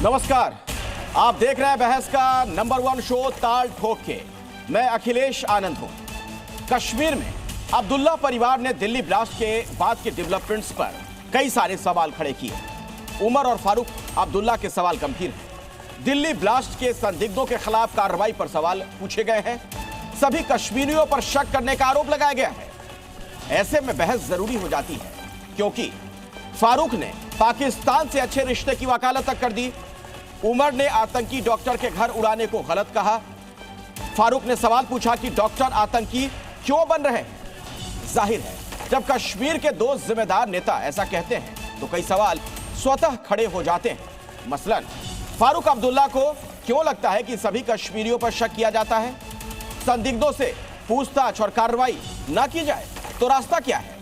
नमस्कार, आप देख रहे हैं बहस का नंबर 1 शो ताल ठोक के। मैं अखिलेश आनंद हूं। कश्मीर में अब्दुल्ला परिवार ने दिल्ली ब्लास्ट के बाद के डेवलपमेंट्स पर कई सारे सवाल खड़े किए। उमर और फारूक अब्दुल्ला के सवाल गंभीर हैं। दिल्ली ब्लास्ट के संदिग्धों के खिलाफ कार्रवाई पर सवाल पूछे गए हैं। सभी कश्मीरियों पर शक करने का आरोप लगाया गया है। ऐसे में बहस जरूरी हो जाती है, क्योंकि फारूक ने पाकिस्तान से अच्छे रिश्ते की वकालत तक कर दी। उमर ने आतंकी डॉक्टर के घर उड़ाने को गलत कहा। फारूक ने सवाल पूछा कि डॉक्टर आतंकी क्यों बन रहे हैं। जाहिर है, जब कश्मीर के दो जिम्मेदार नेता ऐसा कहते हैं तो कई सवाल स्वतः खड़े हो जाते हैं। मसलन, फारूक अब्दुल्ला को क्यों लगता है कि सभी कश्मीरियों पर शक किया जाता है? संदिग्धों से पूछताछ और कार्रवाई न की जाए तो रास्ता क्या है?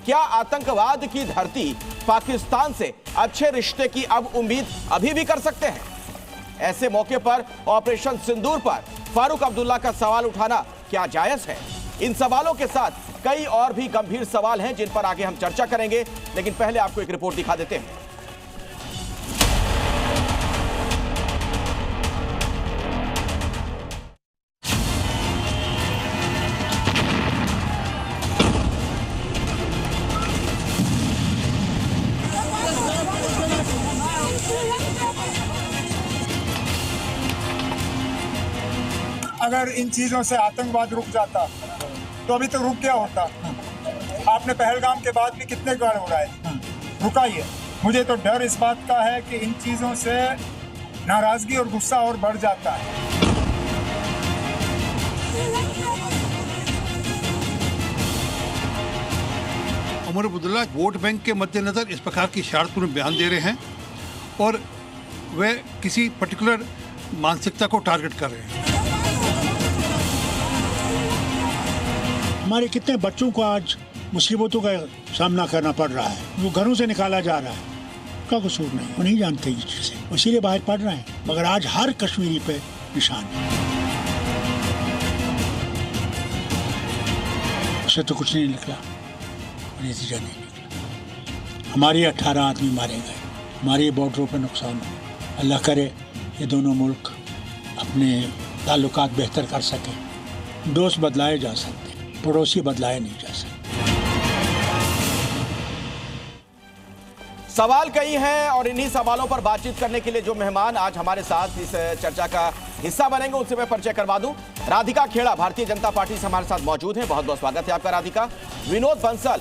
क्या आतंकवाद की धरती पाकिस्तान से अच्छे रिश्ते की अब उम्मीद अभी भी कर सकते हैं? ऐसे मौके पर ऑपरेशन सिंदूर पर फारूक अब्दुल्ला का सवाल उठाना क्या जायज है? इन सवालों के साथ कई और भी गंभीर सवाल हैं जिन पर आगे हम चर्चा करेंगे, लेकिन पहले आपको एक रिपोर्ट दिखा देते हैं। अगर इन चीजों से आतंकवाद रुक जाता तो अभी तक रुक गया होता। आपने पहलगाम के बाद भी कितने गाड़ उड़ाए, रुका ही है। मुझे तो डर इस बात का है कि इन चीजों से नाराजगी और गुस्सा और बढ़ जाता है। उमर अब्दुल्ला वोट बैंक के मद्देनजर इस प्रकार की शरारतपूर्ण बयान दे रहे हैं और वे किसी पर्टिकुलर मानसिकता को टारगेट कर रहे हैं। हमारे कितने बच्चों को आज मुसीबतों का सामना करना पड़ रहा है, वो घरों से निकाला जा रहा है। का कसूर नहीं, वो नहीं जानते ये चीजें, इसीलिए बाहर पढ़ रहे हैं। मगर आज हर कश्मीरी पे निशान है। उससे तो कुछ नहीं निकला, नतीजा नहीं निकला। हमारे 18 आदमी मारे गए, हमारे बॉर्डरों पर नुकसान हुआ। अल्लाह करे ये दोनों मुल्क अपने ताल्लुकात बेहतर कर सके। दोस्त बदलाए जा सकते, पड़ोसी बदलाए नहीं जा सकते। सवाल कई हैं और इन्हीं सवालों पर बातचीत करने के लिए जो मेहमान आज हमारे साथ इस चर्चा का हिस्सा बनेंगे उनसे मैं परिचय करवा दूं। राधिका खेड़ा भारतीय जनता पार्टी से हमारे साथ मौजूद हैं, बहुत बहुत स्वागत है आपका राधिका। विनोद बंसल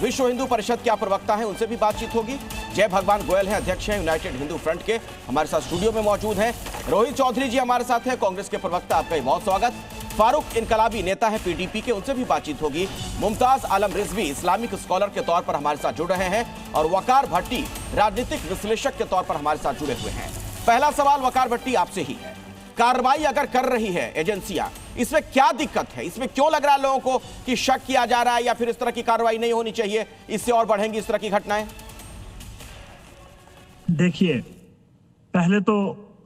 विश्व हिंदू परिषद के प्रवक्ता हैं, उनसे भी बातचीत होगी। जय भगवान गोयल हैं, अध्यक्ष हैं यूनाइटेड हिंदू फ्रंट के, हमारे साथ स्टूडियो में मौजूद हैं। रोहित चौधरी जी हमारे साथ हैं, कांग्रेस के प्रवक्ता, आपका बहुत स्वागत। फारूक इनकलाबी नेता है पीडीपी के, उनसे भी बातचीत होगी। मुमताज आलम रिजवी इस्लामिक स्कॉलर के तौर पर हमारे साथ जुड़ रहे हैं और वकार भट्टी राजनीतिक विश्लेषक के तौर पर हमारे साथ जुड़े हुए हैं। पहला सवाल वकार भट्टी आपसे ही है। कार्रवाई अगर कर रही है एजेंसियां, इसमें क्या दिक्कत है? इसमें क्यों लग रहा है लोगों को कि शक किया जा रहा है या फिर इस तरह की कार्रवाई नहीं होनी चाहिए, इससे और बढ़ेंगी इस तरह की घटनाएं? देखिए, पहले तो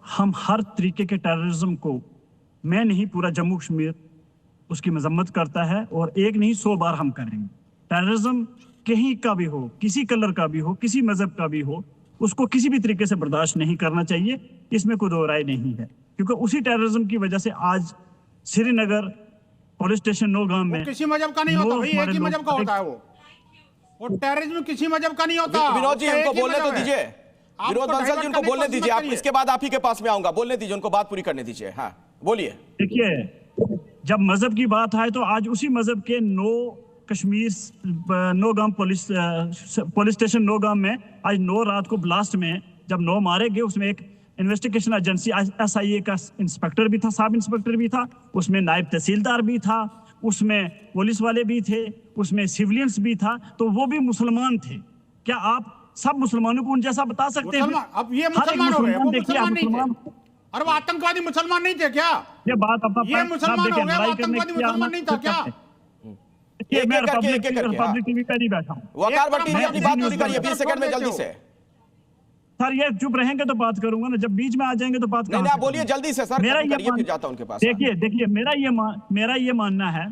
हम हर तरीके के टेररिज्म को, मैं नहीं पूरा जम्मू कश्मीर उसकी मजम्मत करता है और एक नहीं 100 बार हम करेंगे। टेररिज्म कहीं का भी हो, किसी कलर का भी हो, किसी मजहब का भी हो, उसको किसी भी तरीके से बर्दाश्त नहीं करना चाहिए। इसमें कोई दो राय नहीं है, क्योंकि उसी टेररिज्म की वजह से आज श्रीनगर पुलिस स्टेशन नौगाम में किसी मजहब का नहीं होता भाई, एक ही मजहब का होता है वो टेररिज्म किसी मजहब का नहीं होता। विनोद जी उनको बोलने तो दीजिए, विनोद बंसल जी उनको बोलने दीजिए, आप इसके बाद आप ही के पास में आऊंगा, बोलने दीजिए, उनको बात पूरी करने दीजिए। हाँ बोलिए। देखिए, जब मजहब की बात है तो आज उसी मजहब के 9 कश्मीर नौगाम पुलिस स्टेशन नौगाम में आज 9 रात को ब्लास्ट में जब 9 मारे गए, उसमें एक इन्वेस्टिगेशन एजेंसी SIA का इंस्पेक्टर भी था, सब इंस्पेक्टर भी था, उसमें नायब तहसीलदार भी था, उसमें पुलिस वाले भी थे, उसमें सिविलियंस भी था, तो वो भी मुसलमान थे। क्या आप सब मुसलमानों को उन जैसा बता सकते हैं? अब ये मुसलमान हो गए, वो मुसलमान नहीं थे। और वो आतंकवादी मुसलमान नहीं थे क्या? ये बात अपना ये मुसलमान हो गया, वो आतंकवादी मुसलमान नहीं था क्या? मैं रिपब्लिक टीवी पे नहीं बैठा हूं। वकार भट्टी जी अपनी बात पूरी करिए 20 सेकंड में जल्दी से। सर ये चुप रहेंगे तो बात करूंगा ना, जब बीच में आ जाएंगे तो बात नहीं, आप बोलिए जल्दी से सर, मेरा ये फिर जाता हूं उनके पास। देखिए मेरा ये मानना है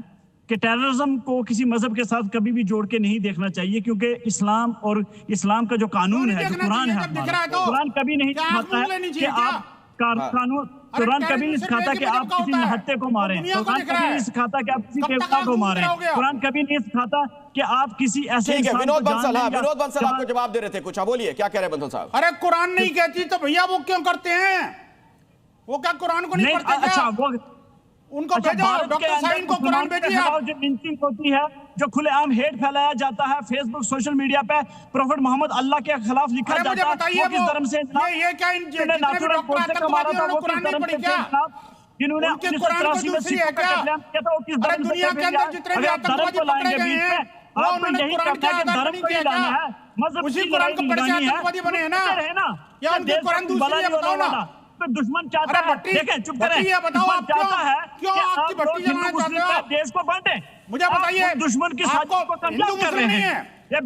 कि टेररिज्म को किसी मजहब के साथ कभी भी जोड़ के नहीं देखना चाहिए, क्योंकि इस्लाम और इस्लाम का जो कानून है, जो कुरान है, कुरान कभी नहीं सिखाता है कि आप कानून, कुरान कभी नहीं सिखाता कि आप किसी निहत्थे को मारें, कुरान कभी नहीं सिखाता कि आप किसी बेवकूफ को मारें, कुरान कभी नहीं सिखाता कि आप किसी ऐसे विनोद बंसल आपको जवाब दे रहे थे कुछ, बोलिए क्या कह रहे हैं बंसल साहब? अरे कुरान नहीं कहती तो भैया वो क्यों करते हैं? वो क्या कुरान को नहीं पढ़ते? अच्छा, वो उनको भेजो, डॉक्टर साइन को कुरान भेजिए। जो लिंचिंग होती है, जो खुलेआम हेट फैलाया जाता है फेसबुक सोशल मीडिया पे, प्रोफेट मोहम्मद अल्लाह के खिलाफ लिखा जाता है, वो किस धर्म से ये क्या नेचुरल प्रोसेस का मारा था, वो किस धर्म से जिन्होंने 1983 में सिखों का कत्लेआम किया था, वो किस धर्म से? दुनिया के अंदर जितने भी आतंकवादी पकड़े गए हैं वो उन्होंने कुरान के आधार नहीं किया क्या? उसी कुरान को पढ़ के आतंकवादी बने हैं ना, या उनके कुरान दूसरी है? बताओ ना। दुश्मन चाहता है, देखें चुप करें, दुश्मन चाहता है कि आप लोग हिंदू मुस्लिम का देश को बांटे। मुझे बताइए, दुश्मन की साजिश को कामयाब कर रहे हैं। ये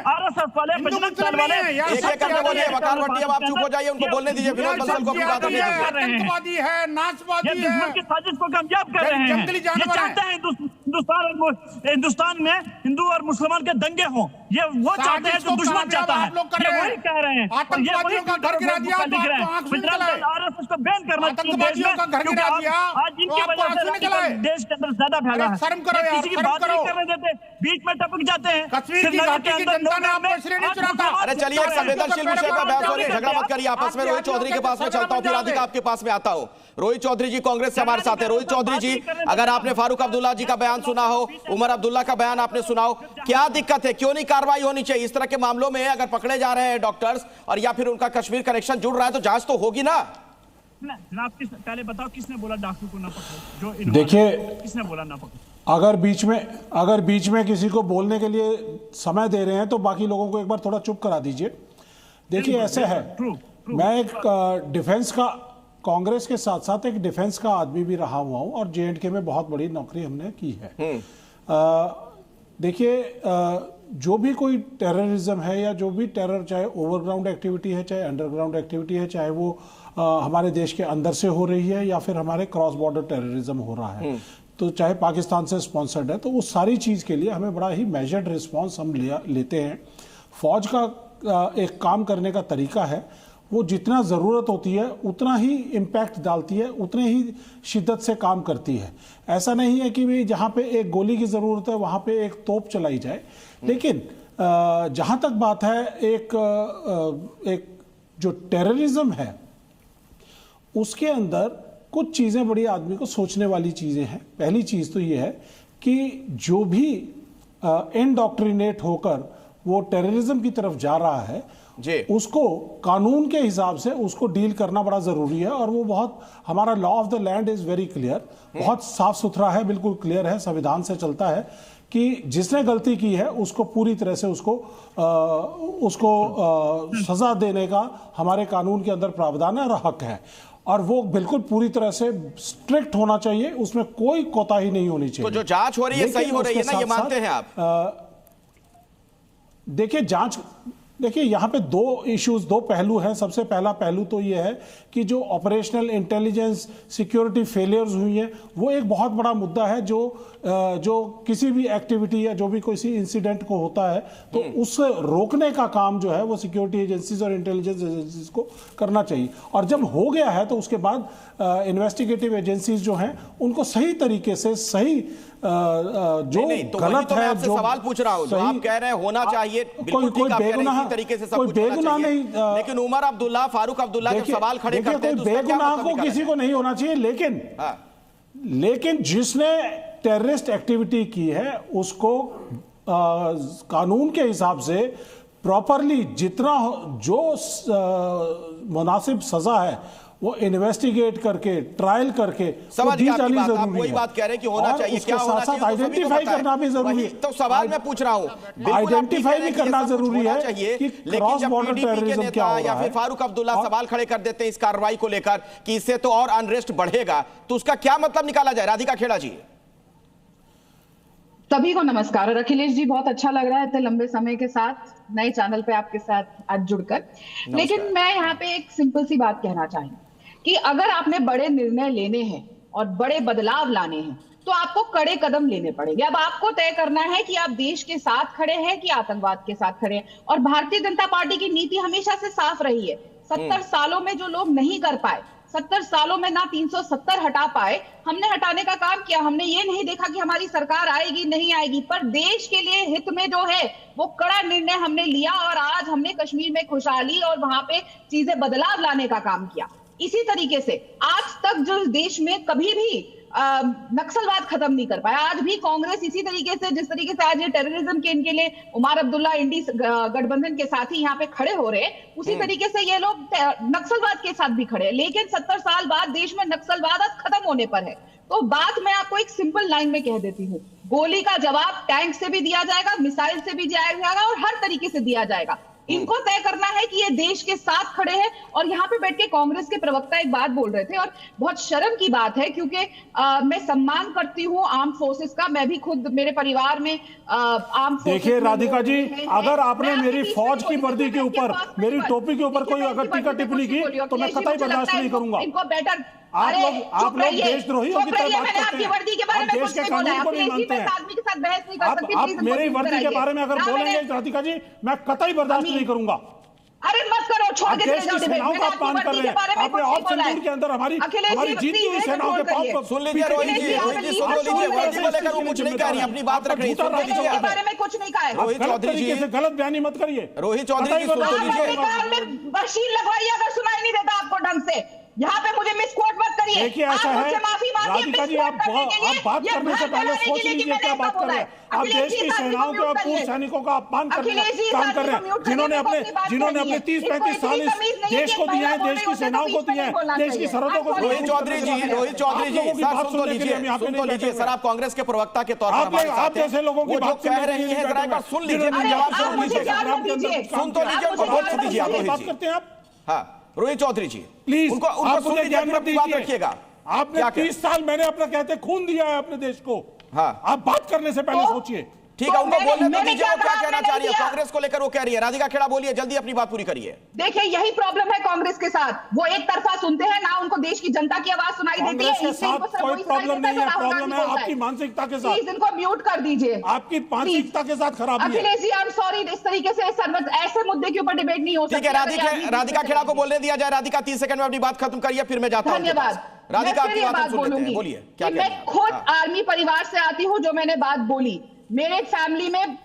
आरएसएस वाले, बजरंग दल वाले, एक करके बोलिए। वकार भट्टी, अब आप चुप हो जाइए, उनको बोलने दीजिए। विनोद बंसल को अपनी बात करने दीजिए। आतंकवादी है, नाशवादी है, दुश्मन की साजिश को कामयाब कर रहे हैं। ये चाहते हैं हिंदुस्तान में हिंदू और मुसलमान के दंगे हों, ये वो चाहते हैं जो दुश्मन चाहता है, ये वही कह रहे हैं। आतंकवादियों का घर गिरा दिया, आरएसएस को बैन करना चाहिए देश में, क्योंकि आज इनकी वजह से देश के अंदर ज्यादा फैला है। किसी की बात नहीं करने देते, बीच में टपक जाते हैं। कश्मीर की घाटी की जनता ने आपको इसलिए नहीं चुना था। अरे चलिए, एक संवेदनशील विषय पर बहस हो रही है, झगड़ा मत करिए आपस में। रोहित चौधरी के पास में चलता हूं, फिर राधिका आपके पास में आता हूं। रोहित चौधरी जी कांग्रेस से हमारे साथ है। रोहित चौधरी जी, अगर आपने फारूक अब्दुल्ला जी का बयान सुना हो, उमर अब्दुल्ला का बयान आपने सुना हो, क्या दिक्कत है? क्यों नहीं कार्रवाई होनी चाहिए इस तरह के मामलों में? अगर पकड़े जा रहे हैं डॉक्टर्स और या फिर उनका कश्मीर कनेक्शन जुड़ रहा है तो जांच तो होगी ना। जनाब, पहले बताओ किसने बोला डॉक्टर को ना पकड़ो? जो देखिए, किसने बोला ना पकड़ो? अगर बीच में किसी को बोलने के लिए समय दे रहे हैं तो बाकी लोगों को एक बार थोड़ा चुप करा दीजिए। देखिए, ऐसे है, मैं एक डिफेंस का, कांग्रेस के साथ साथ एक डिफेंस का आदमी भी रहा हुआ हूं और J&K में बहुत बड़ी नौकरी हमने की है। देखिए, जो भी कोई टेररिज्म है या जो भी टेरर, चाहे ओवरग्राउंड एक्टिविटी है, चाहे अंडरग्राउंड एक्टिविटी है, चाहे वो हमारे देश के अंदर से हो रही है या फिर हमारे क्रॉस बॉर्डर टेररिज्म हो रहा है, तो चाहे पाकिस्तान से स्पॉन्सर्ड है, तो उस सारी चीज़ के लिए हमें बड़ा ही मेजर्ड रिस्पॉन्स हम लेते हैं। फौज का एक काम करने का तरीका है, वो जितना ज़रूरत होती है उतना ही इम्पैक्ट डालती है, उतने ही शिद्दत से काम करती है। ऐसा नहीं है कि भाई जहाँ पे एक गोली की ज़रूरत है वहाँ पे एक तोप चलाई जाए। लेकिन जहाँ तक बात है, एक जो टेररिज्म है उसके अंदर कुछ चीज़ें बड़ी आदमी को सोचने वाली चीज़ें हैं। पहली चीज़ तो ये है कि जो भी इनडॉक्ट्रिनेट होकर वो टेररिज्म की तरफ जा रहा है, उसको कानून के हिसाब से उसको डील करना बड़ा ज़रूरी है। और वो बहुत, हमारा law of the land is very clear, बहुत साफ सुथरा है, बिल्कुल क्लियर है, संविधान से चलता है कि जिसने गलती की है उसको पूरी तरह से उसको सज़ा देने का हमारे कानून के अंदर प्रावधान है और हक है। और वो बिल्कुल पूरी तरह से स्ट्रिक्ट होना चाहिए, उसमें कोई कोताही नहीं होनी चाहिए। तो जो जांच हो रही है सही हो रही है ना, ये मानते हैं आप? देखिए, जांच, देखिए यहाँ पे दो इश्यूज, दो पहलू हैं। सबसे पहला पहलू तो ये है कि जो ऑपरेशनल इंटेलिजेंस सिक्योरिटी फेलियर्स हुई हैं, वो एक बहुत बड़ा मुद्दा है जो किसी भी एक्टिविटी या जो भी किसी इंसिडेंट को होता है तो उससे रोकने का काम जो है वो सिक्योरिटी एजेंसीज और इंटेलिजेंस एजेंसीज को करना चाहिए। और जब हो गया है तो उसके बाद इन्वेस्टिगेटिव एजेंसीज जो हैं उनको सही तरीके से, सही जो तो गलत तो है, जो सवाल पूछ रहा हूं, जो आप कह रहे हैं होना चाहिए, कोई बेगुनाह तरीके से सब कोई कुछ बेगुनाह नहीं, लेकिन उमर अब्दुल्ला, फारूक अब्दुल्ला जब सवाल खड़े करते हैं तो बेगुनाह को किसी को नहीं होना चाहिए। लेकिन जिसने टेररिस्ट एक्टिविटी की है उसको कानून के हिसाब से प्रॉपरली जितना जो मुनासिब सजा है वो इन्वेस्टिगेट करके, ट्रायल करके दी जानी जरूरी है। वही बात कह रहे हैं कि होना चाहिए, क्या होना चाहिए, साथ आइडेंटिफाई करना भी जरूरी है। तो सवाल मैं पूछ रहा हूं, आइडेंटिफाई भी करना जरूरी है कि क्रॉस बॉर्डर टेररिज्म क्या हो रहा है। या फिर फारूक अब्दुल्ला सवाल खड़े कर देते हैं इस कार्रवाई को लेकर कि इससे तो और अनरेस्ट बढ़ेगा, तो उसका क्या मतलब निकाला जाए? राधिका खेड़ा जी। सभी को नमस्कार। और अखिलेश जी, बहुत अच्छा लग रहा है इतने लंबे समय के साथ नए चैनल पे आपके साथ आज जुड़कर। लेकिन मैं यहाँ पे एक सिंपल सी बात कहना चाहूंगी कि अगर आपने बड़े निर्णय लेने हैं और बड़े बदलाव लाने हैं तो आपको कड़े कदम लेने पड़ेंगे। अब आपको तय करना है कि आप देश के साथ खड़े हैं कि आतंकवाद के साथ खड़े हैं। और भारतीय जनता पार्टी की नीति हमेशा से साफ रही है। 70 सालों में जो लोग नहीं कर पाए, 70 सालों में ना 370 हटा पाए, हमने हटाने का काम किया। हमने ये नहीं देखा कि हमारी सरकार आएगी नहीं आएगी, पर देश के लिए हित में जो है वो कड़ा निर्णय हमने लिया और आज हमने कश्मीर में खुशहाली और वहां पे चीजें बदलाव लाने का काम किया। इसी तरीके से आज तक जो देश में कभी भी नक्सलवाद खत्म नहीं कर पाया, आज भी कांग्रेस इसी तरीके से, जिस तरीके से आज ये टेररिज्म के इनके लिए उमर अब्दुल्ला इंडी गठबंधन के साथ ही यहाँ पे खड़े हो रहे हैं, उसी तरीके से ये लोग नक्सलवाद के साथ भी खड़े हैं। लेकिन 70 साल बाद देश में नक्सलवाद आज खत्म होने पर है। तो बात मैं आपको एक सिंपल लाइन में कह देती हूँ, गोली का जवाब टैंक से भी दिया जाएगा, मिसाइल से भी दिया जाएगा और हर तरीके से दिया जाएगा। इनको तय करना है कि ये देश के साथ खड़े हैं। और यहाँ पे बैठ के कांग्रेस के प्रवक्ता एक बात बोल रहे थे और बहुत शर्म की बात है, क्योंकि मैं सम्मान करती हूँ आर्म फोर्सेस का, मैं भी खुद मेरे परिवार में आर्म फोर्सेस। देखिए राधिका जी, अगर आपने मेरी फौज की वर्दी के ऊपर, मेरी टोपी के ऊपर कोई अगर टीका टिप्पणी की तो मैं कतई बर्दाश्त नहीं करूंगा। इनको बेटर आप लोग देशद्रोहियों की तरह बात करते हैं, आप देश के कानून को नहीं मानते हैं। आप मेरी वर्दी के बारे में अगर बोलेंगे राधिका जी, मैं कतई बर्दाश्त नहीं करूंगा। अरे मत करो, छोड़ के देश की सेनाओं का अपमान कर रहे हैं। आपने ऑप सिंदूर के अंदर हमारी जीती हुई सेनाओं के पाप को सुन लीजिए। रोहित जी सुन लीजिए, वर्दी को लेकर वो कुछ नहीं कह रही, अपनी बात रख रही। सुन लीजिए, के बारे में कुछ नहीं कहा है। रोहित चौधरी जी से गलत बयानी मत करिए। रोहित चौधरी जी सुन लीजिए, मशीन लगवाइए अगर सुनाई नहीं देता आपको ढंग से। यहाँ पे मुझे मिसकोट मत करिए। देखिए ऐसा है राधिका जी, आप बात करने से पहले सोच लीजिए क्या बात कर रहे हैं। आप देश की सेनाओं के और पूर्व सैनिकों का अपमान करने का काम कर रहे हैं, जिन्होंने अपने 30-35 साल इस देश को दिए हैं, देश की सेनाओं को दिए हैं, देश की सरहदों को। रोहित चौधरी जी सर सुन तो लीजिए सर, आप कांग्रेस के प्रवक्ता के तौर पर आप जैसे लोगों की बात कह रही है, जरा एक बार सुन लीजिए, सुन तो लीजिए, बहुत दीजिए आप रोहित करते हैं आप। हाँ रोहित चौधरी जी प्लीज उनको सुन लीजिए, अपनी बात रखिएगा। आपने 30 साल मैंने अपना कहते खून दिया है अपने देश को। हाँ आप बात करने से पहले सोचिए। ठीक है, उनको बोलने तो दीजिए, वो क्या कहना चाह रही है कांग्रेस को लेकर, वो कह रही है। राधिका खेड़ा बोलिए, जल्दी अपनी बात पूरी करिए। देखिए यही प्रॉब्लम है कांग्रेस के साथ, वो एक तरफा सुनते हैं ना, उनको देश की जनता की आवाज सुनाई देती है। इससे कोई प्रॉब्लम नहीं है, प्रॉब्लम है आपकी मानसिकता के साथ। प्लीज इनको म्यूट कर दीजिए, आपकी मानसिकता के साथ खराब है। Akhilesh ji I am sorry, इस तरीके से ऐसे मुद्दे के ऊपर डिबेट नहीं हो सकती। ठीक है, राधिका खेड़ा को बोलने दिया जाए। राधिका 30 सेकंड में अपनी बात खत्म करिए, फिर मैं जाता हूं। धन्यवाद। राधिका आपकी बात सुन लेते हैं, बोलिए क्या कहना है। मैं खुद आर्मी परिवार से आती हूँ, जो मैंने बात बोली, मेरे फैमिली में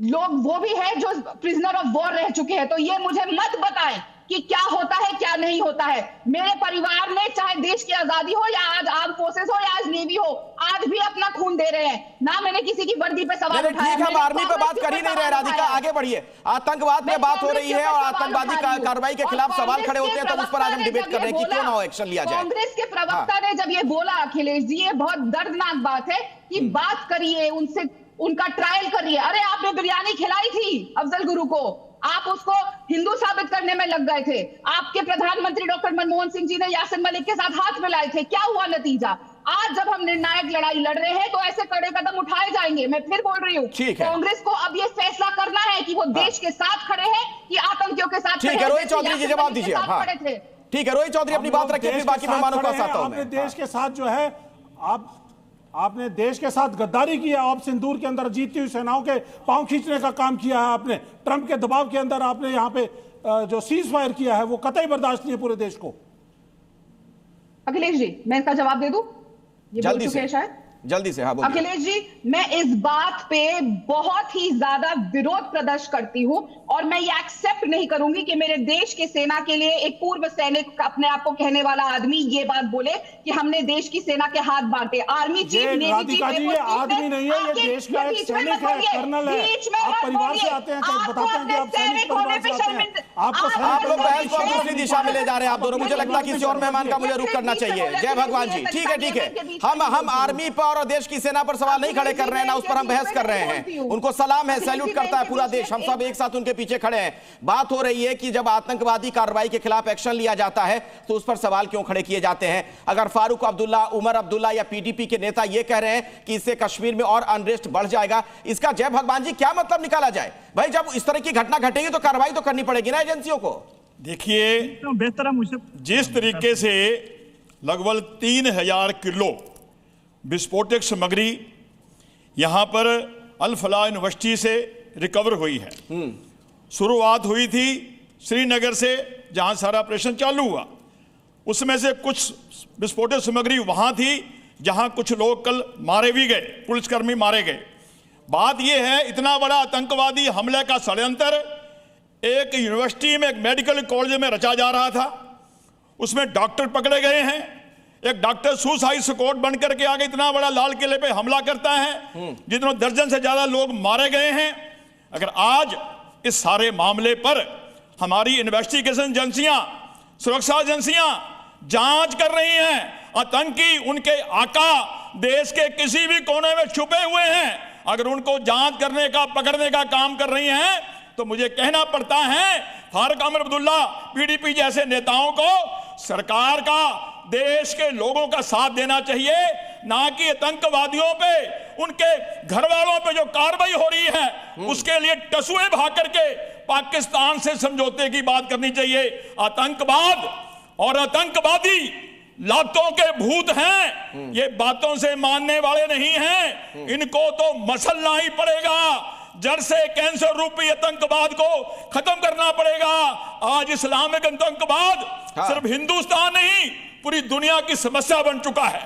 लोग वो भी है जो प्रिजनर ऑफ वॉर रह चुके हैं, तो ये मुझे मत बताएं कि क्या होता है क्या नहीं होता है। मेरे परिवार ने चाहे देश की आजादी हो या आज आर्म फोर्सेस हो या आज नेवी हो, आज भी अपना खून दे रहे हैं। ना मैंने किसी की वर्दी पे सवाल उठाया। ठीक है, हम आर्मी पे बात कर ही नहीं रहे। राधिका आगे बढ़िए, आतंकवाद पे बात हो रही है और आतंकवादी कार्रवाई के खिलाफ सवाल खड़े होते हैं, तो उस पर आज हम डिबेट कर रहे हैं कि क्यों ना हो एक्शन लिया जाए। कांग्रेस के प्रवक्ता ने जब ये बोला, अखिलेश जी ये बहुत दर्दनाक बात है कि बात करिए उनसे, उनका ट्रायल करिए। अरे आपने बिरयानी खिलाई थी अफजल गुरु को, आप उसको हिंदू साबित करने में लग गए थे। आपके प्रधानमंत्री डॉक्टर मनमोहन सिंह जी ने यासिन मलिक के साथ हाथ मिलाए थे, क्या हुआ नतीजा? आज जब हम निर्णायक लड़ाई लड़ रहे हैं तो ऐसे कड़े कदम उठाए जाएंगे। मैं फिर बोल रही हूँ, कांग्रेस को अब ये फैसला करना है कि वो देश के साथ खड़े हैं कि आतंकियों के साथ। ठीक है रोहित चौधरी जी, जवाब दीजिए। ठीक है रोहित चौधरी, अपनी बात रखिए, फिर बाकी मेहमानों का साथ हूं मैं। देश के साथ जो है आपने देश के साथ गद्दारी किया, ऑप सिंदूर के अंदर जीती हुई सेनाओं के पांव खींचने का काम किया है आपने। ट्रंप के दबाव के अंदर आपने यहाँ पे जो सीज फायर किया है वो कतई बर्दाश्त नहीं है पूरे देश को। अखिलेश जी मैं इसका जवाब दे दूं? ये बोल चुके हैं शायद, जल्दी से। हाँ बोलिए। अखिलेश जी मैं इस बात पे बहुत ही ज्यादा विरोध प्रदर्शन करती हूँ और मैं ये एक्सेप्ट नहीं करूंगी कि मेरे देश के सेना के लिए एक पूर्व सैनिक अपने आप को कहने वाला आदमी ये बात बोले कि हमने देश की सेना के हाथ बांटे। आर्मी चीफ, नेवी चीफ, ये आदमी नहीं है, ये देश का एक सैनिक है, कर्नल है। आप परिवार से आते हैं, बताते हैं कि आप सैनिक परिवार से आते हैं। आप लोग बहस को दूसरी दिशा में ले जा रहे हैं आप दोनों। मुझे लगता है किसी और मेहमान का मुझे रुख करना चाहिए। जय भगवान जी। ठीक है, हम आर्मी पर और देश की सेना पर सवाल नहीं खड़े कर रहे हैं ना, उस पर हम बहस कर रहे हैं। उनको सलाम है, सैल्यूट करता है पूरा देश, हम सब एक साथ उनके पीछे खड़े हैं। बात हो रही है कि जब आतंकवादी कार्रवाई के खिलाफ एक्शन लिया जाता है तो उस पर सवाल क्यों खड़े किए जाते हैं। अगर फारूक अब्दुल्ला, उमर अब्दुल्ला या पीडीपी के नेता यह कह रहे हैं कि इससे कश्मीर में और अनरेस्ट बढ़ जाएगा, इसका जय भगवान जी क्या मतलब निकाला जाए? भाई जब इस तरह की घटना घटेगी तो कार्रवाई तो करनी पड़ेगी ना एजेंसियों को। देखिए बेहतर जिस तरीके से लगभग 3000 किलो विस्फोटक सामग्री यहाँ पर अल फलाह यूनिवर्सिटी से रिकवर हुई है। शुरुआत हुई थी श्रीनगर से, जहाँ सारा ऑपरेशन चालू हुआ। उसमें से कुछ विस्फोटक सामग्री वहाँ थी जहाँ कुछ लोग कल मारे भी गए, पुलिसकर्मी मारे गए। बात यह है, इतना बड़ा आतंकवादी हमले का षड्यंत्र एक यूनिवर्सिटी में, एक मेडिकल कॉलेज में रचा जा रहा था। उसमें डॉक्टर पकड़े गए हैं। एक डॉक्टर सुसाइड स्क्वाड बन करके आगे इतना बड़ा लाल किले पे हमला करता है, जितने दर्जन से ज्यादा लोग मारे गए हैं। अगर आज इस सारे मामले पर हमारी इन्वेस्टिगेशन एजेंसियां, सुरक्षा एजेंसियां जांच कर रही हैं, आतंकी उनके आका देश के किसी भी कोने में छुपे हुए हैं, अगर उनको जांच करने का, पकड़ने का काम कर रही हैं, तो मुझे कहना पड़ता है फारूक अहमद अब्दुल्ला, पीडीपी जैसे नेताओं को सरकार का, देश के लोगों का साथ देना चाहिए, ना कि आतंकवादियों पे, उनके घर वालों पे जो कार्रवाई हो रही है उसके लिए टसुए भाग करके पाकिस्तान से समझौते की बात करनी चाहिए। आतंकवाद और आतंकवादी लातों के भूत हैं, ये बातों से मानने वाले नहीं हैं। इनको तो मसलना ही पड़ेगा, जड़ से कैंसर रूपी आतंकवाद को खत्म करना पड़ेगा। आज इस्लामिक आतंकवाद सिर्फ हिंदुस्तान नहीं, पूरी दुनिया की समस्या बन चुका है।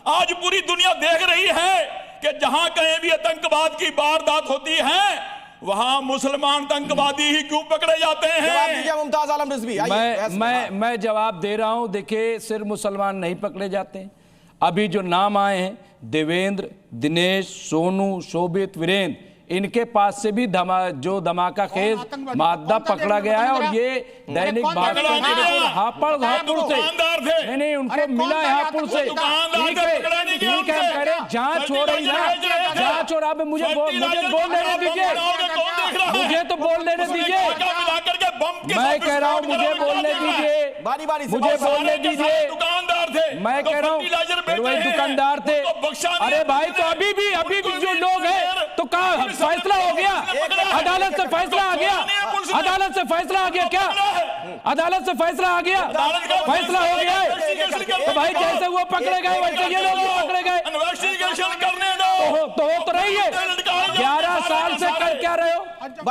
आज पूरी दुनिया देख रही है कि जहां कहीं भी आतंकवाद की वारदात होती है वहां मुसलमान आतंकवादी ही क्यों पकड़े जाते हैं? मुमताज आलम रिजवी, मैं जवाब दे रहा हूं। देखिए, सिर्फ मुसलमान नहीं पकड़े जाते हैं। अभी जो नाम आए हैं, देवेंद्र, दिनेश, सोनू, शोभित, वीरेंद्र, इनके पास से भी जो धमाका खेज मादा पकड़ा गया है। और ये दैनिक भास्कर के हापुड़ से नहीं, उनको मिला है हापुड़ से। ठीक है, जांच हो रही है, जांच हो रहा है। मुझे बोल लेने दीजिए, मुझे तो बोल लेने दीजिए। मैं कह रहा हूँ मुझे बोलने दीजिए, मुझे बोलने दीजिए। मैं कह रहा हूँ वही दुकानदार थे। अरे भाई, तो अभी भी जो लोग हैं, तो कहा फैसला हो गया, अदालत से फैसला आ गया, अदालत से फैसला आ गया। क्या अदालत से फैसला आ गया? फैसला हो गया है। तो भाई जैसे वो पकड़े गए वैसे ये लोग पकड़े गए, तो हो तो रही है। 11 साल से कर क्या रहे हो?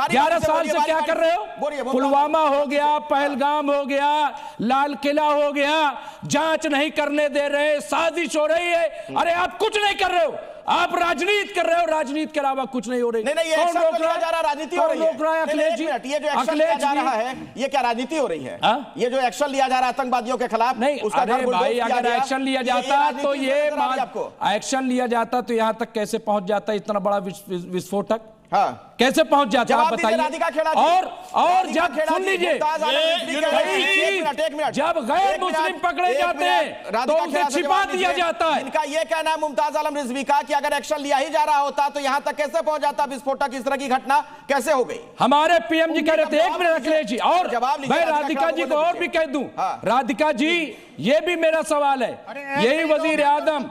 11 साल से क्या कर रहे हो? पुलवामा हो गया, पहलगाम हो गया, लाल किला हो गया, जांच नहीं करने दे रहे, साजिश हो रही है। अरे आप कुछ नहीं कर रहे हो, आप राजनीति कर रहे हो, राजनीति के अलावा कुछ नहीं हो रही। नहीं, कौन रोक रहा है? राजनीति हो रही है। अखिलेश जी, ये जो एक्शन लिया जा रहा है, ये क्या राजनीति हो रही है? ये जो एक्शन लिया जा रहा है आतंकवादियों के खिलाफ, नहीं उसका भाई, अगर एक्शन लिया जाता तो ये एक्शन लिया जाता तो यहां तक कैसे पहुंच जाता इतना बड़ा विस्फोटक? हाँ, कैसे पहुंच जाता आप बताइए। और जब सुन लीजिए, जब गैर मुस्लिम पकड़े जाते हैं तो उसे छिपा दिया जाता है। इनका ये कहना है मुमताज आलम रिजवी का कि अगर एक्शन लिया ही जा रहा होता तो यहां तक कैसे पहुंच जाता विस्फोटक? इस तरह की घटना कैसे हो गई? हमारे पीएम जी कह रहे थे, 1 मिनट अखिलेश जी, और मैं राधिका जी को और भी कह दूं। राधिका जी, ये भी मेरा सवाल है, यही वजीर आजम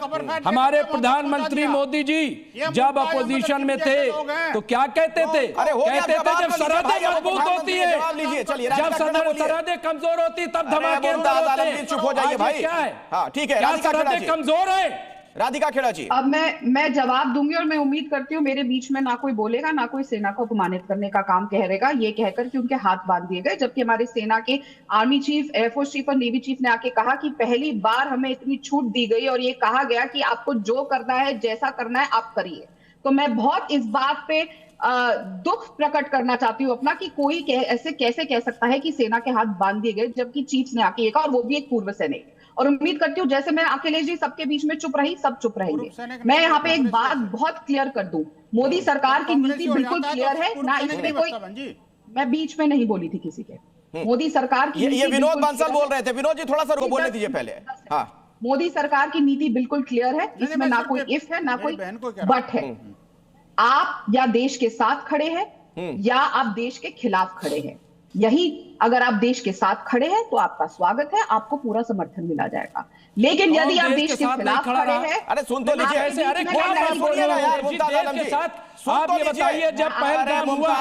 हमारे प्रधानमंत्री मोदी जी जब अपोजिशन में थे तो क्या कहते थे? कहते थे जब सरहदें मजबूत होती है, जब सरहदें कमजोर होती तब धमाके होते हैं। चुप हो जाइए भाई। क्या है? हाँ, ठीक है, क्या सरहदें कमजोर है? राधिका खेड़ा जी, अब मैं जवाब दूंगी और मैं उम्मीद करती हूँ मेरे बीच में ना कोई बोलेगा, ना कोई सेना को अपमानित करने का काम कहेगा, ये कहकर कि उनके हाथ बांध दिए गए। जबकि हमारी सेना के आर्मी चीफ, एयरफोर्स चीफ और नेवी चीफ ने आके कहा कि पहली बार हमें इतनी छूट दी गई और ये कहा गया कि आपको जो करना है, जैसा करना है आप करिए। तो मैं बहुत इस बात पे दुख प्रकट करना चाहती हूँ अपना, कि कोई ऐसे कैसे कह सकता है कि सेना के हाथ बांध दिए गए, जबकि चीफ ने आके कहा, और वो भी एक पूर्व सैनिक। और उम्मीद करती हूँ जैसे मैं अखिलेश जी सबके बीच में चुप रही, सब चुप रहेंगे। मैं यहाँ पे एक बात बहुत क्लियर कर दूं, मोदी सरकार की नीति बिल्कुल क्लियर है, ना इसमें कोई, मैं बीच में नहीं बोली थी किसी के। मोदी सरकार की, ये विनोद बंसल बोल रहे थे। विनोद जी, थोड़ा सा बोलने दीजिए पहले। हाँ, मोदी सरकार की नीति बिल्कुल क्लियर है, इसमें ना कोई इफ है, ना कोई बट है। आप या देश के साथ खड़े हैं या आप देश के खिलाफ खड़े हैं। यही अगर आप देश के साथ खड़े हैं तो आपका स्वागत है, आपको पूरा समर्थन मिला जाएगा। लेकिन यदि आप देश के खिलाफ खड़े हैं, अरे सुन तो लीजिए, अरे क्या बात बोल रहे हो यार मुमताज आलम जी, आप ये बताइए जब पहलगाम हुआ,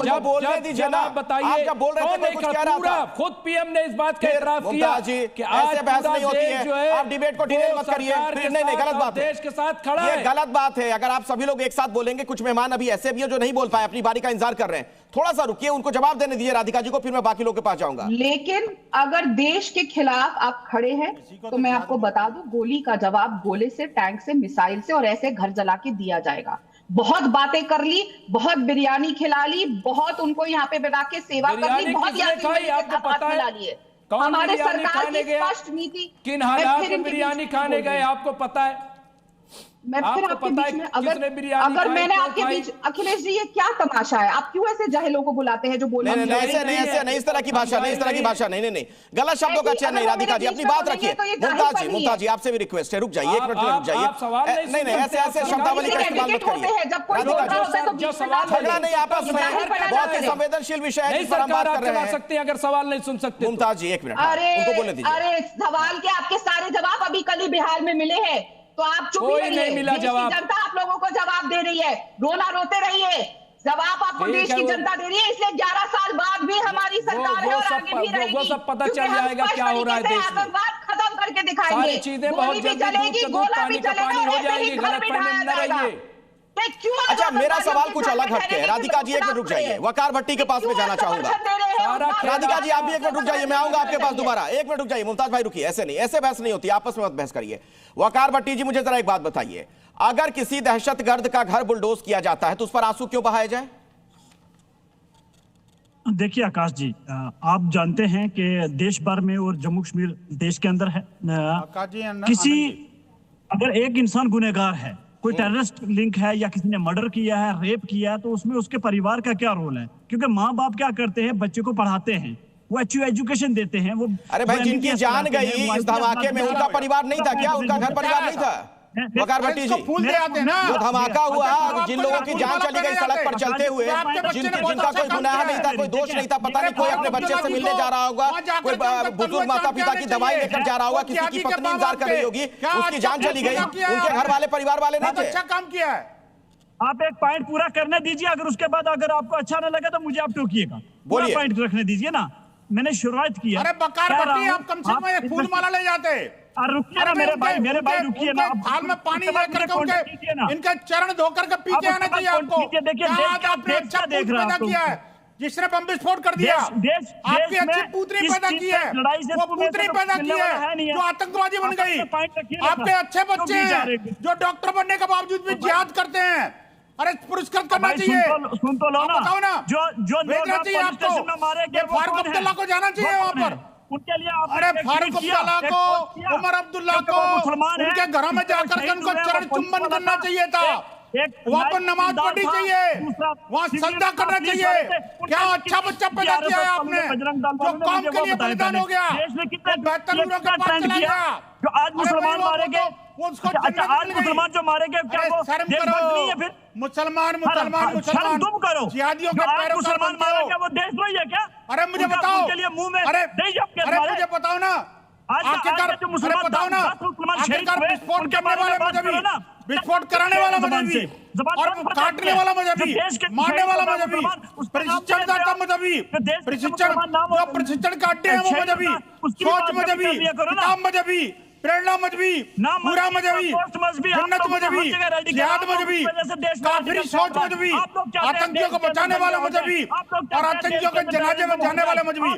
जब बोलने दीजिए ना, बताइए आप बोल रहे थे कुछ कह रहा था, खुद पीएम ने इस बात का इतराफ किया कि ऐसे बहस नहीं होती है, आप डिबेट को डिटेल मत करिए। नहीं, गलत बात है, देश के साथ खड़ा है, ये गलत बात है। अगर आप सभी लोग एक साथ बोलेंगे, कुछ मेहमान अभी ऐसे भी हैं जो नहीं बोल पाए, अपनी बारी का इंतजार कर रहे हैं, थोड़ा सा रुकिए, उनको जवाब देने दीजिए राधिका जी को, फिर मैं बाकी लोगों के पास जाऊंगा। लेकिन अगर देश के खिलाफ आप खड़े हैं तो मैं आपको बता दूं, गोली का जवाब गोले से, टैंक से, मिसाइल से और ऐसे घर जला के दिया जाएगा। बहुत बातें कर ली, बहुत बिरयानी खिला ली, बहुत उनको यहाँ पे बिठा के सेवा कर ली, बहुत खिला लिए। हमारे सरकार की स्पष्ट नीति, किन हालात में बिरयानी खाने गए आपको पता है? मैं फिर आपके बीच में अगर मैंने आपके बीच, अखिलेश जी ये क्या तमाशा है? आप क्यों ऐसे जाहिलों को बुलाते हैं जो बोल रहे हैं? नहीं, इस तरह की भाषा नहीं, इस तरह की भाषा नहीं, गलत शब्दों का चयन नहीं। राधिका जी अपनी बात रखिए। मुमताज जी आपसे भी रिक्वेस्ट है, रुक जाइए, एक मिनट रुक जाइए। नहीं, ऐसे शब्दावली का इस्तेमाल मत करिए। झगड़ा नहीं आपस में, बहुत ही संवेदनशील विषय है जिस पर हम बात कर रहे हैं। अगर सवाल नहीं सुन सकते मुमताज जी एक मिनट उनको बोलने दीजिए। अरे सवाल के आपके सारे जवाब अभी कल ही बिहार में मिले हैं, तो आप चुप ही रहिए। देश की जनता आप लोगों को जवाब दे रही है, रोना रोते रहिए, जवाब आपको देश की जनता दे रही है। इसलिए 11 साल बाद भी हमारी सरकार है और आगे भी रहेगी, वो सब पता चल जाएगा क्या हो रहा है देश में। आतंकवाद खत्म करके दिखाएंगे, सारी चीजें बहुत गोली भी चलेगी, गोला भी चलेगा, हो जाएगी। गलत फहमी न रहिए। अच्छा, मेरा सवाल कुछ अलग हटके है। राधिका जी एक मिनट रुक जाइए, वकार भट्टी के पास में जाना चाहूंगा। राधिका जी आप भी एक मिनट रुक जाइए, मैं आऊंगा आपके पास दोबारा। एक मिनट रुक जाइए, मुमताज भाई रुकिए, ऐसे नहीं, ऐसे बहस नहीं होती, आपस में मत बहस करिए। वकार भट्टी जी मुझे जरा एक बात बताइए, अगर किसी दहशतगर्द का घर बुलडोज किया जाता है तो उस पर आंसू क्यों बहाए जाए? देखिए आकाश जी, आप जानते हैं कि देश भर में और जम्मू कश्मीर देश के अंदर है, किसी अगर एक इंसान गुनहगार है, कोई टेररिस्ट लिंक है या किसी ने मर्डर किया है, रेप किया है, तो उसमें उसके परिवार का क्या रोल है? क्योंकि माँ बाप क्या करते हैं, बच्चे को पढ़ाते हैं, वो अच्छी एजुकेशन देते हैं। वो अरे भाई जिनकी जान गई इस धमाके में उनका परिवार नहीं था क्या? उनका घर परिवार नहीं था? वकार भट्टी जी, जो धमाका हुआ, जिन लोगों की जान चली गई सड़क पर चलते हुए, जिनका कोई गुनाह नहीं था, कोई दोष नहीं था, पता नहीं कोई अपने बच्चे से मिलने जा रहा होगा, कोई बुजुर्ग माता पिता की दवाई लेकर जा रहा होगा, किसी की पत्नी इंतजार कर रही होगी, उसकी जान चली गई, उनके घर वाले परिवार वाले नहीं थे। अच्छा काम किया है। आप एक पॉइंट पूरा करने दीजिए, अगर उसके बाद अगर आपको अच्छा न लगे तो मुझे आप टोकिएगा। बोलिए, पॉइंट रखने दीजिए ना, मैंने शुरुआत की है। अरे बकार भट्टी, आप कम से कम एक फूल माला ले जाते। रुकिए ना मेरे भाई रुकिए ना। थाल में पानी लेकर के उनके इनके चरण धोकर के पी के आना चाहिए आपको। आपने अच्छा देख रहा किया है, जिसने बम विस्फोट कर दिया, आपकी अच्छी पुत्री पैदा की है, वो पुत्री पैदा की है जो आतंकवादी बन गई। आपके अच्छे बच्चे हैं जो डॉक्टर बनने के बावजूद भी जिहाद करते हैं। अरे पुरस्कृत करना चाहिए। सुन तो लो ना, बताओ ना, जो भेजना चाहिए आपको। फारूक अब्दुल्ला को जाना चाहिए वहाँ पर। उनके लिए अरे फारूक अब्दुल्ला को, उमर अब्दुल्ला को उनके घरों में जाकर के उनको चरण चुंबन करना चाहिए था, वहाँ पर नमाज पढ़नी चाहिए, वहाँ सजदा करना चाहिए। क्या अच्छा बच्चा पैदा किया है आपने, जो कौम के लिए बलिदान हो गया, बेहतर लोगों के पास चला गया। जो आज मुसलमान मारे गए, आज मुसलमान जो मारे गए, क्या वो देशभक्त नहीं है? फिर मुसलमान तुम करो, जिहादियों के पैरों मुसलमान मारे क्या वो देशद्रोही है क्या? अरे मुझे बताओ, उनके लिए मुंह में अरे मुझे बताओ ना, आखिरकार बताओ ना, आखिरकार विस्फोट करने वाला मजहबी, विस्फोट कराने वाला मजहबी और काटने वाला मजहबी, मारने वाला मजहबी, प्रशिक्षणदाता मजहबी, प्रशिक्षण का अड्डे है वो मजहबी, सोच मजहबी, किताब मजहबी, प्रेरणा मजहबी, पूरा मजहबी, जन्नत मजहबी, जिहाद मजहबी, काफिरी सोच मजहबी, आतंकियों को बचाने वाला मजहबी और आतंकियों के जनाजे में जाने वाला मजहबी।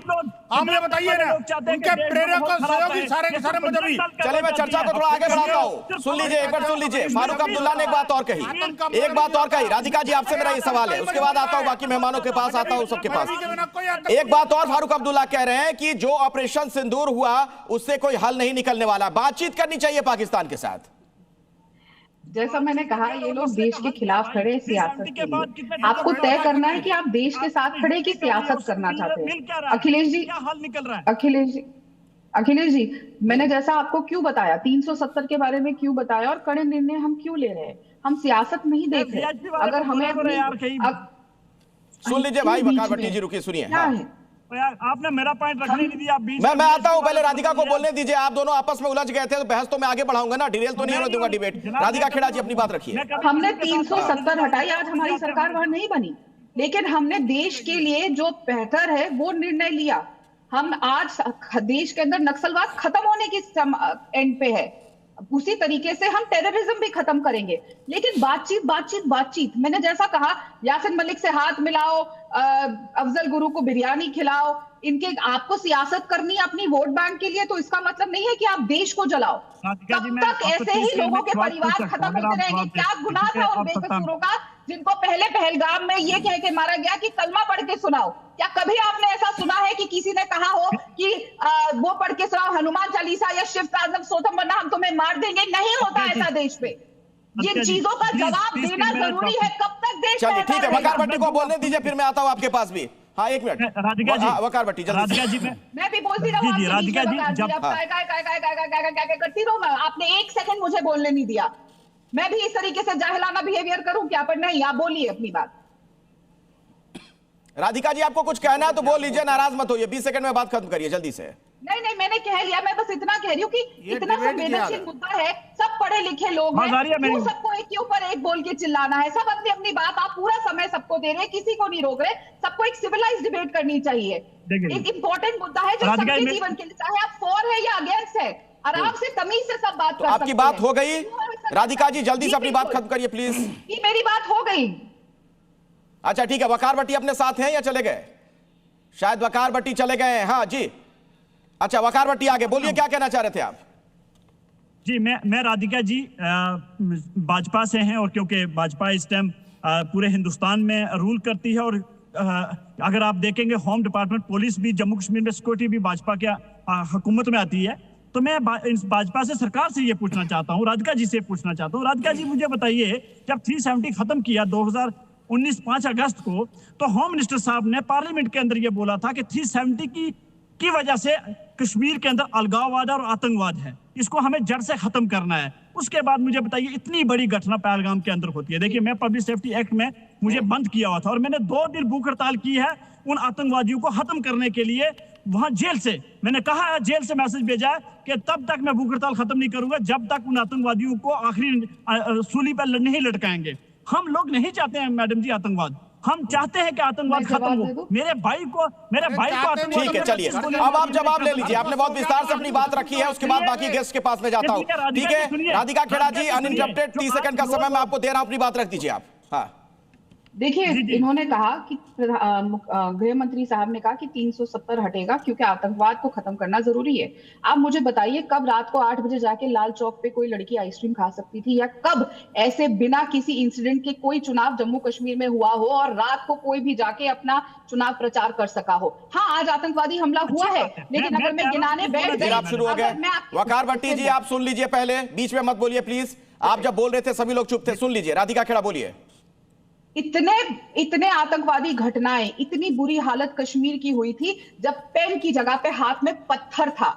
आप मुझे बताइए ना, उनके प्रेरक और सहयोगी सारे के सारे मजहबी। चलिए मैं चर्चा को थोड़ा आगे बढ़ाता हूँ, सुन लीजिए, एक बार सुन लीजिए। फारूक अब्दुल्ला ने एक बात और कही, एक बात और कही। राधिका जी आपसे मेरा ये सवाल है, उसके बाद आता हूँ बाकी मेहमानों के पास, आता हूँ सबके पास। एक बात और फारूक अब्दुल्ला कह रहे हैं कि जो ऑपरेशन सिंदूर हुआ उससे कोई हल नहीं निकलने वाला, बातचीत करनी चाहिए पाकिस्तान के साथ। जैसा मैंने कहा, ये लोग देश के खिलाफ खड़े सियासत के लिए। आपको तय करना है कि आप देश के साथ खड़े की सियासत करना चाहते हैं। अखिलेश जी, मैंने जैसा आपको क्यों बताया, 370 के बारे में क्यों बताया और कड़े निर्णय हम क्यों ले रहे हैं, हम सियासत नहीं देख रहे। अगर हमें सुन लीजिए भाई, वकार भट्टी जी रुकिए, सुनिए। आपने मेरा पॉइंट रखने नहीं दिया। मैं आता हूं, पहले राधिका को बोलने दीजिए। आप दोनों आपस में उलझ गए थे तो बहस तो मैं आगे बढ़ाऊंगा ना, डिटेल तो नहीं होने दूंगा डिबेट। राधिका खेड़ा जी अपनी बात रखिए। हमने 370 हटाई, आज हमारी सरकार वहां नहीं बनी, लेकिन हमने देश के लिए जो बेहतर है वो निर्णय लिया। हम आज देश के अंदर नक्सलवाद खत्म होने की एंड पे है, उसी तरीके से हम टेररिज्म भी खत्म करेंगे। लेकिन बातचीत बातचीत बातचीत, मैंने जैसा कहा, यासिन मलिक से हाथ मिलाओ, अफजल गुरु को बिरयानी खिलाओ, इनके आपको सियासत करनी है अपनी वोट बैंक के लिए, तो इसका मतलब नहीं है कि आप देश को जलाओ। तब तक ऐसे ही लोगों के परिवार खत्म होते रहेंगे। क्या गुनाह था उन बेकसूरों का जिनको पहले पहलगाम में ये कह के मारा गया कि कलमा पढ़ के सुनाओ? क्या कभी आपने ऐसा सुना है कि किसी ने कहा हो कि वो पढ़ के सुनाओ हनुमान चालीसा या शिव तांडव स्तोत्रम वरना हम तुम्हें मार देंगे? नहीं होता ऐसा देश पे। ये चीजों का जवाब देना जरूरी है। कब तक देश? चलिए ठीक है, वकार भट्टी को बोलने दीजिए, फिर मैं आता हूं आपके पास भी। हाँ, एक मिनट वकार भट्टी, राधिका जी मैं भी बोलती रहूं, राधिका जी जब करती रहूं, आपने एक सेकंड मुझे बोलने नहीं दिया। मैं भी इस तरीके से जाहिलाना बिहेवियर करूं क्या? पर नहीं, आप बोलिए अपनी बात। राधिका जी आपको कुछ कहना है तो बोल लीजिए, नाराज मत होइए, 20 सेकंड में बात खत्म करिए जल्दी से। नहीं, मैंने कह लिया। मैं बस इतना कह रही हूँ कि इतना संवेदनशील मुद्दा है, सब पढ़े लिखे लोग हैं, वो सबको एक के ऊपर एक बोल के चिल्लाना है। सब अपनी अपनी बात आप पूरा समय सबको दे रहे हैं, किसी को नहीं रोक रहे। सबको एक सिविलाइज्ड डिबेट करनी चाहिए। एक इंपॉर्टेंट मुद्दा है जो सबके जीवन के लिए, चाहे आप फॉर है या अगेंस्ट है, आराम से तमीज से सब बात कर सकते हैं। आपकी बात हो गई राधिका जी, जल्दी से अपनी बात खत्म करिए प्लीज। मेरी बात हो गई। अच्छा ठीक है, वकार भट्टी अपने साथ हैं या चले गए? शायद वकार भट्टी चले गए हैं। हाँ जी, अच्छा वकार भट्टी आगे बोलिए, क्या कहना चाह रहे थे आप? जी मैं राधिका जी भाजपा से हैं, और क्योंकि भाजपा इस टाइम पूरे हिंदुस्तान में रूल करती है, और अगर आप देखेंगे होम डिपार्टमेंट, पुलिस भी, जम्मू कश्मीर में सिक्योरिटी भी भाजपा के हुकूमत में आती है। तो मैं भाजपा से, सरकार से ये पूछना चाहता हूँ, राधिका जी से पूछना चाहता हूँ। राधिका जी मुझे बताइए, जब 370 खत्म किया 2019 5 अगस्त को, तो होम मिनिस्टर साहब ने पार्लियामेंट के अंदर ये बोला था कि 370 की वजह से कश्मीर के अंदर अलगाववाद और आतंकवाद है, इसको हमें जड़ से खत्म करना है। उसके बाद मुझे बताइए, इतनी बड़ी घटना पहलगाम के अंदर होती है। देखिए, मैं पब्लिक सेफ्टी एक्ट में मुझे बंद किया हुआ था, और मैंने 2 दिन भूख हड़ताल की है उन आतंकवादियों को खत्म करने के लिए। वहां जेल से मैंने कहा है, जेल से मैसेज भेजा है कि तब तक मैं भूख हड़ताल खत्म नहीं करूंगा जब तक उन आतंकवादियों को आखिरी सूली पर नहीं लटकाएंगे। हम लोग नहीं चाहते हैं मैडम जी आतंकवाद, हम चाहते हैं कि आतंकवाद खत्म हो। मेरे भाई को ठीक है, चलिए अब आप जवाब ले लीजिए। आपने बहुत विस्तार से अपनी बात रखी है, उसके बाद बाकी गेस्ट के पास में जाता हूं। ठीक है राधिका खेड़ा जी, अनइंटरप्टेड 30 सेकंड का समय मैं आपको दे रहा हूं, अपनी बात रख दीजिए आप। हाँ देखिए, इन्होंने कहा कि गृह मंत्री साहब ने कहा कि 370 हटेगा क्योंकि आतंकवाद को खत्म करना जरूरी है। आप मुझे बताइए, कब रात को 8 बजे जाके लाल चौक पे कोई लड़की आइसक्रीम खा सकती थी, या कब ऐसे बिना किसी इंसिडेंट के कोई चुनाव जम्मू कश्मीर में हुआ हो और रात को कोई भी जाके अपना चुनाव प्रचार कर सका हो? हाँ, आज आतंकवादी हमला हुआ है, लेकिन अगर मैं गिनाने बैठ गई, आप शुरू हो गए। वकार भट्टी जी आप सुन लीजिए, पहले बीच में मत बोलिए प्लीज। आप जब बोल रहे थे सभी लोग चुप थे, सुन लीजिए। राधिका खेड़ा बोलिए। इतने आतंकवादी घटनाएं, इतनी बुरी हालत कश्मीर की हुई थी जब पेन की जगह पे हाथ में पत्थर था,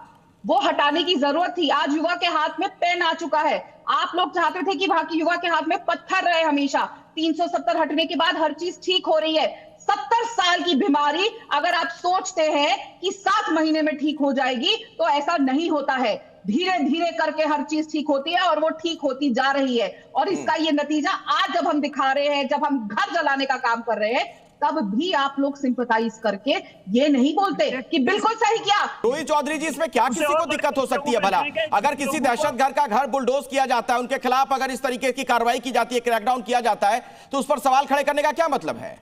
वो हटाने की जरूरत थी। आज युवा के हाथ में पेन आ चुका है। आप लोग चाहते थे कि वहां की युवा के हाथ में पत्थर रहे हमेशा। 370 हटने के बाद हर चीज ठीक हो रही है। 70 साल की बीमारी अगर आप सोचते हैं कि 7 महीने में ठीक हो जाएगी, तो ऐसा नहीं होता है। धीरे धीरे करके हर चीज ठीक होती है, और वो ठीक होती जा रही है। और इसका ये नतीजा आज जब हम दिखा रहे हैं, जब हम घर जलाने का काम कर रहे हैं, तब भी आप लोग सिंपैथाइज करके ये नहीं बोलते कि बिल्कुल सही किया। रोहित चौधरी जी, इसमें क्या किसी को दिक्कत हो सकती है भला? अगर किसी दहशतगर्द का घर बुलडोज किया जाता है, उनके खिलाफ अगर इस तरीके की कार्रवाई की जाती है, क्रैकडाउन किया जाता है, तो उस पर सवाल खड़े करने का क्या मतलब है?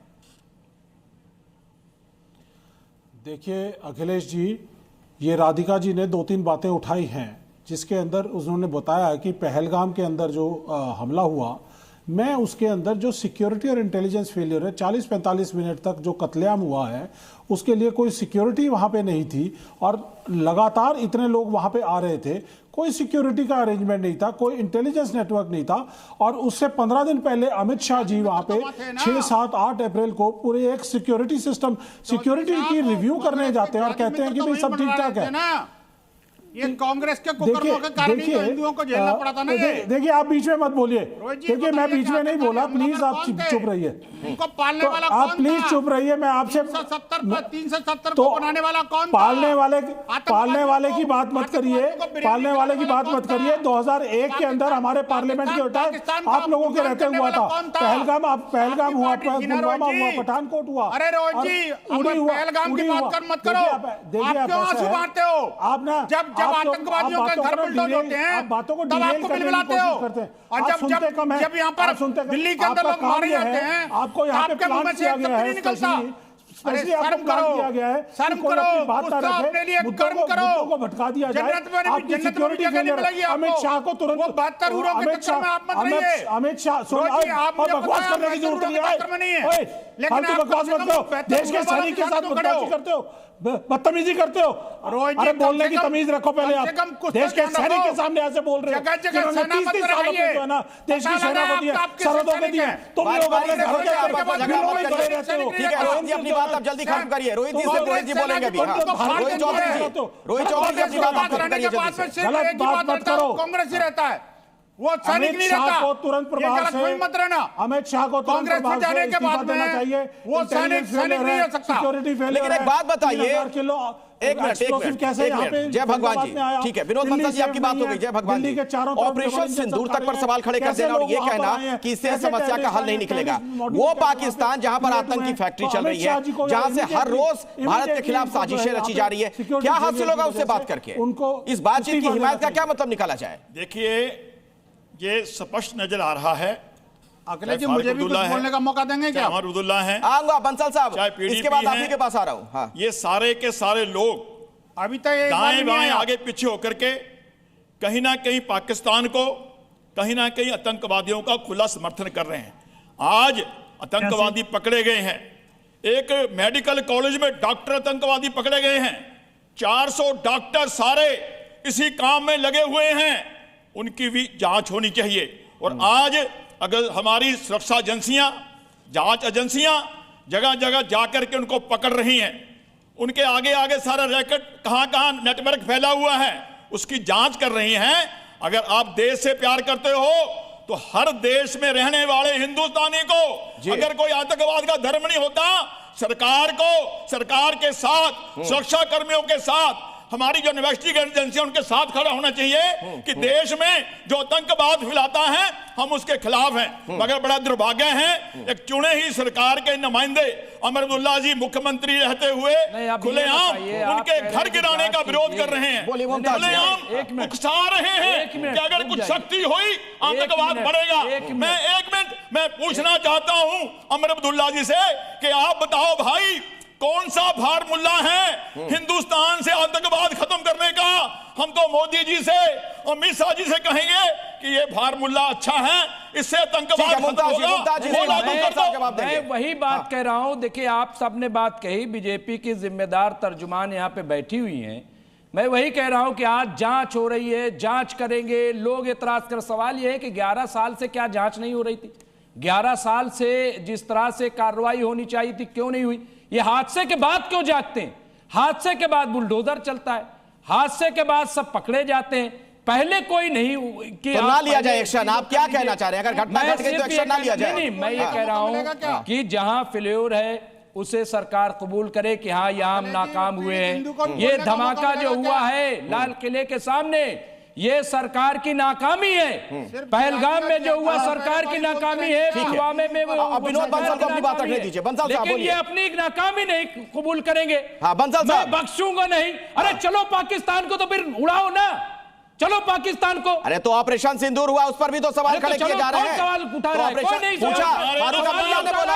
देखिए अखिलेश जी, ये राधिका जी ने 2-3 बातें उठाई हैं, जिसके अंदर उन्होंने बताया कि पहलगाम के अंदर जो हमला हुआ, मैं उसके अंदर जो सिक्योरिटी और इंटेलिजेंस फेलियर है, 40-45 मिनट तक जो कत्लेआम हुआ है, उसके लिए कोई सिक्योरिटी वहां पे नहीं थी, और लगातार इतने लोग वहां पे आ रहे थे, कोई सिक्योरिटी का अरेंजमेंट नहीं था, कोई इंटेलिजेंस नेटवर्क नहीं था। और उससे 15 दिन पहले अमित शाह जी वहां पे 6, 7, 8 अप्रैल को पूरे एक सिक्योरिटी सिस्टम, सिक्योरिटी की रिव्यू करने जाते हैं और कहते हैं कि भाई सब ठीक ठाक है। ये कांग्रेस के कुकर्मों के कारण ही तो हिंदुओं को झेलना पड़ा था ना। देखिए आप बीच में मत बोलिए, देखिए मैं बीच में नहीं बोला, प्लीज आप चुप रहिए। इनको पालने वाला आप प्लीज चुप रहिए, मैं आपसे 370 को बनाने वाला कौन था? पालने वाले की बात मत करिए, पालने वाले की बात मत करिए। 2001 के अंदर हमारे पार्लियामेंट के अटैक आप लोगों के रहते हुआ था। पहलगाम हुआ, पुलवामा हुआ, पठानकोट हुआ। अरे रोहित जी, पहलगाम की बात कर मत करो। आप क्यों आंसू मारते हो? आप ना जब आतंकवादियों के घर बुलडोज होते हैं तब आपको मिलाते हो, और जब यहाँ पर दिल्ली के अंदर लोग मारे जाते हैं आपको यहाँ पे प्लान किया गया है, निकलता। अरे शर्म करो, शर्म करो, अपने लिए कर्म करो, को भटका दिया जाए। आपकी सिक्योरिटी फेलियर अमित शाह को तुरंत, अमित शाह बकवास करने की जरूरत नहीं है, लेकिन बकवास मत करो। देश के सैनिक के साथ बदमाशी करते हो, बदतमीजी करते हो। अरे बोलने की तमीज रखो पहले। आप देश के सैनिक के सामने ऐसे बोल रहे हो। 30 सालों पे जो है ना देश की सेना को दिया, सरहदों के दिए, तुम लोग अपने घरों के ठीक है रोहित जी, अपनी बात आप जल्दी खत्म करिए। रोहित जी बोलेंगे अभी। रोहित चौधरी जी अपनी बात खत्म करिए जल्दी से। गलत बात मत करो। कांग्रेस ही रहता है, वो सैनिक नहीं रहता। को तुरंत प्रभाव से मत रहना। अमित शाह को कांग्रेस में जाने के बाद देना चाहिए, वो सैनिक नहीं हो सकता। Security failure. लेकिन एक बात बताइए, एक मिनट कैसे यहाँ पे जय भगवान जी, ठीक है विनोद बंसल जी आपकी बात हो गई। जय भगवान जी, ऑपरेशन सिंदूर तक पर सवाल खड़े कर देना और ये कहना कि इससे समस्या का हल नहीं निकलेगा। वो पाकिस्तान जहां पर आतंक की फैक्ट्री चल रही है, जहां से हर रोज भारत के खिलाफ साजिशें रची जा रही है, क्या हासिल होगा उससे बात करके? इस बातचीत की हिमायत का क्या मतलब निकाला जाए? देखिए ये स्पष्ट नजर आ रहा है। अखिलेश जी मुझे भी कुछ बोलने का मौका देंगे क्या? अमर अब्दुल्ला हैं, आऊंगा बंसल साहब, इसके बाद आप ही के पास आ रहा हूं। हाँ। ये सारे के सारे लोग अभी तक दाएं बाएं आगे पीछे होकर के कहीं ना कहीं पाकिस्तान को, कहीं ना कहीं आतंकवादियों का खुला समर्थन कर रहे हैं। आज आतंकवादी पकड़े गए हैं, एक मेडिकल कॉलेज में डॉक्टर आतंकवादी पकड़े गए हैं, 400 डॉक्टर सारे इसी काम में लगे हुए हैं, उनकी भी जांच होनी चाहिए। और आज अगर हमारी सुरक्षा एजेंसियां, जांच एजेंसियां जगह जगह जाकर के उनको पकड़ रही हैं, उनके आगे आगे सारा रैकेट कहां नेटवर्क फैला हुआ है उसकी जांच कर रही हैं। अगर आप देश से प्यार करते हो तो हर देश में रहने वाले हिंदुस्तानी को अगर कोई आतंकवाद का धर्म नहीं होता, सरकार को, सरकार के साथ, सुरक्षा कर्मियों के साथ, हमारी जो इन्वेस्टिगेशन एजेंसी उनके साथ खड़ा होना चाहिए कि देश में जो आतंकवाद फैलाता है हम उसके खिलाफ हैं। मगर बड़ा दुर्भाग्य है, एक चुने ही सरकार के नुमाइंदे अमर अब्दुल्ला जी मुख्यमंत्री रहते हुए खुलेआम उनके घर गिराने का विरोध कर रहे हैं, खुलेआम उकसा रहे हैं कि अगर कुछ शक्ति हुई आतंकवाद बढ़ेगा। मैं एक मिनट मैं पूछना चाहता हूं अमर अब्दुल्ला जी से कि आप बताओ भाई, कौन सा फार्मूला है हिंदुस्तान से आतंकवाद खत्म करने का? हम तो मोदी जी से, अमित शाह जी से कहेंगे कि ये फार्मूला अच्छा है, इससे आतंकवाद खत्म होगा। मैं वही बात कह रहा हूं। देखिए आप सबने बात कही, बीजेपी की जिम्मेदार तर्जुमान यहाँ पे बैठी हुई हैं। मैं वही कह रहा हूं कि आज जांच हो रही है, जांच करेंगे, लोग एतराज कर। सवाल यह है कि 11 साल से क्या जांच नहीं हो रही थी? 11 साल से जिस तरह से कार्रवाई होनी चाहिए थी क्यों नहीं हुई? ये हादसे के बाद क्यों जागते हैं? हादसे के बाद बुलडोजर चलता है, हादसे के बाद सब पकड़े जाते हैं, पहले कोई नहीं कि तो ना लिया जाए एक्शन। आप क्या कहना चाह रहे हैं? अगर घटना घट गई तो एक्शन ना लिया जाए? नहीं, मैं ये कह रहा हूं कि जहां फेल्योर है उसे सरकार कबूल करे कि हाँ यहाँ हम नाकाम हुए हैं। ये धमाका जो हुआ है लाल किले के सामने, ये सरकार की नाकामी है। पहलगाम में जो हुआ सरकार की नाकामी है, पुलवामा में विनोद बंसल को अपनी बात रखने दीजिए। बंसल साहब लेकिन ये अपनी नाकामी नहीं कबूल करेंगे। हाँ बंसल साहब, मैं बख्शूंगा नहीं। अरे चलो पाकिस्तान को तो फिर उड़ाओ ना, चलो पाकिस्तान को। अरे तो ऑपरेशन सिंदूर हुआ, उस पर भी तो सवाल खड़े किए जा रहे हैं। सवाल उठा रहा है कोई नहीं पूछा। फारूक अब्दुल्ला ने बोला,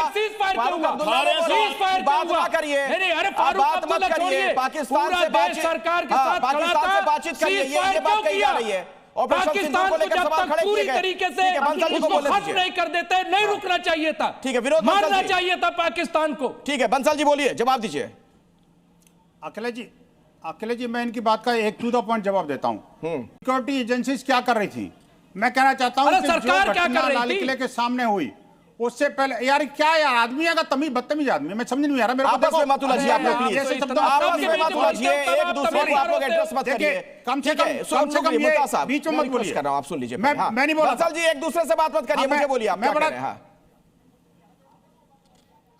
बात ना करिए, बात मत करिए, पाकिस्तान से बातचीत, सरकार के साथ पाकिस्तान से बातचीत करिए, ये बात कही जा रही है। पाकिस्तान को जब तक पूरी तरीके से उसको खत्म नहीं कर देते, नहीं रुकना चाहिए था। ठीक है, विरोध मारना चाहिए था पाकिस्तान को। ठीक है बंसल जी बोलिए, जवाब दीजिए। अखिलेश जी मैं इनकी बात का एक टू द पॉइंट जवाब देता हूं। सिक्योरिटी एजेंसीज क्या कर रही थी? मैं कहना चाहता हूं कि सरकार क्या कर रही थी? लाल किले के सामने हुई उससे पहले यार क्या यार आदमी का तमीज बदतमीज आदमी, मैं समझ नहीं आ रहा मेरे को। आपस में मत उलझिए आप लोग, प्लीज आपस में मत उलझिए, एक दूसरे को आप लोग एड्रेस मत करिए। कम से कम ये बीच में मत बोलिए। कर रहा हूं, आप सुन लीजिए। मैं नहीं बोला बंसल जी, एक दूसरे से बात मत करिए, मुझे बोलिए आप क्या कह रहे हैं।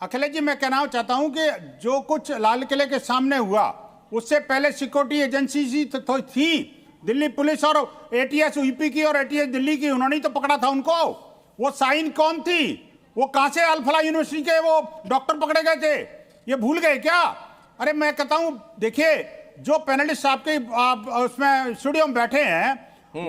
अखिलेश जी, मैं कहना चाहता हूं कि जो कुछ लाल किले के सामने हुआ उससे पहले सिक्योरिटी एजेंसी थी दिल्ली पुलिस और एटीएस यूपी की और एटीएस दिल्ली की, उन्होंने तो पकड़ा था उनको। वो साइन कौन थी? वो कहां से अल-फलाह यूनिवर्सिटी के वो डॉक्टर पकड़े गए थे? ये भूल गए क्या? अरे मैं कहता हूं, देखिए जो पैनलिस्ट साहब के उसमें स्टूडियो में बैठे हैं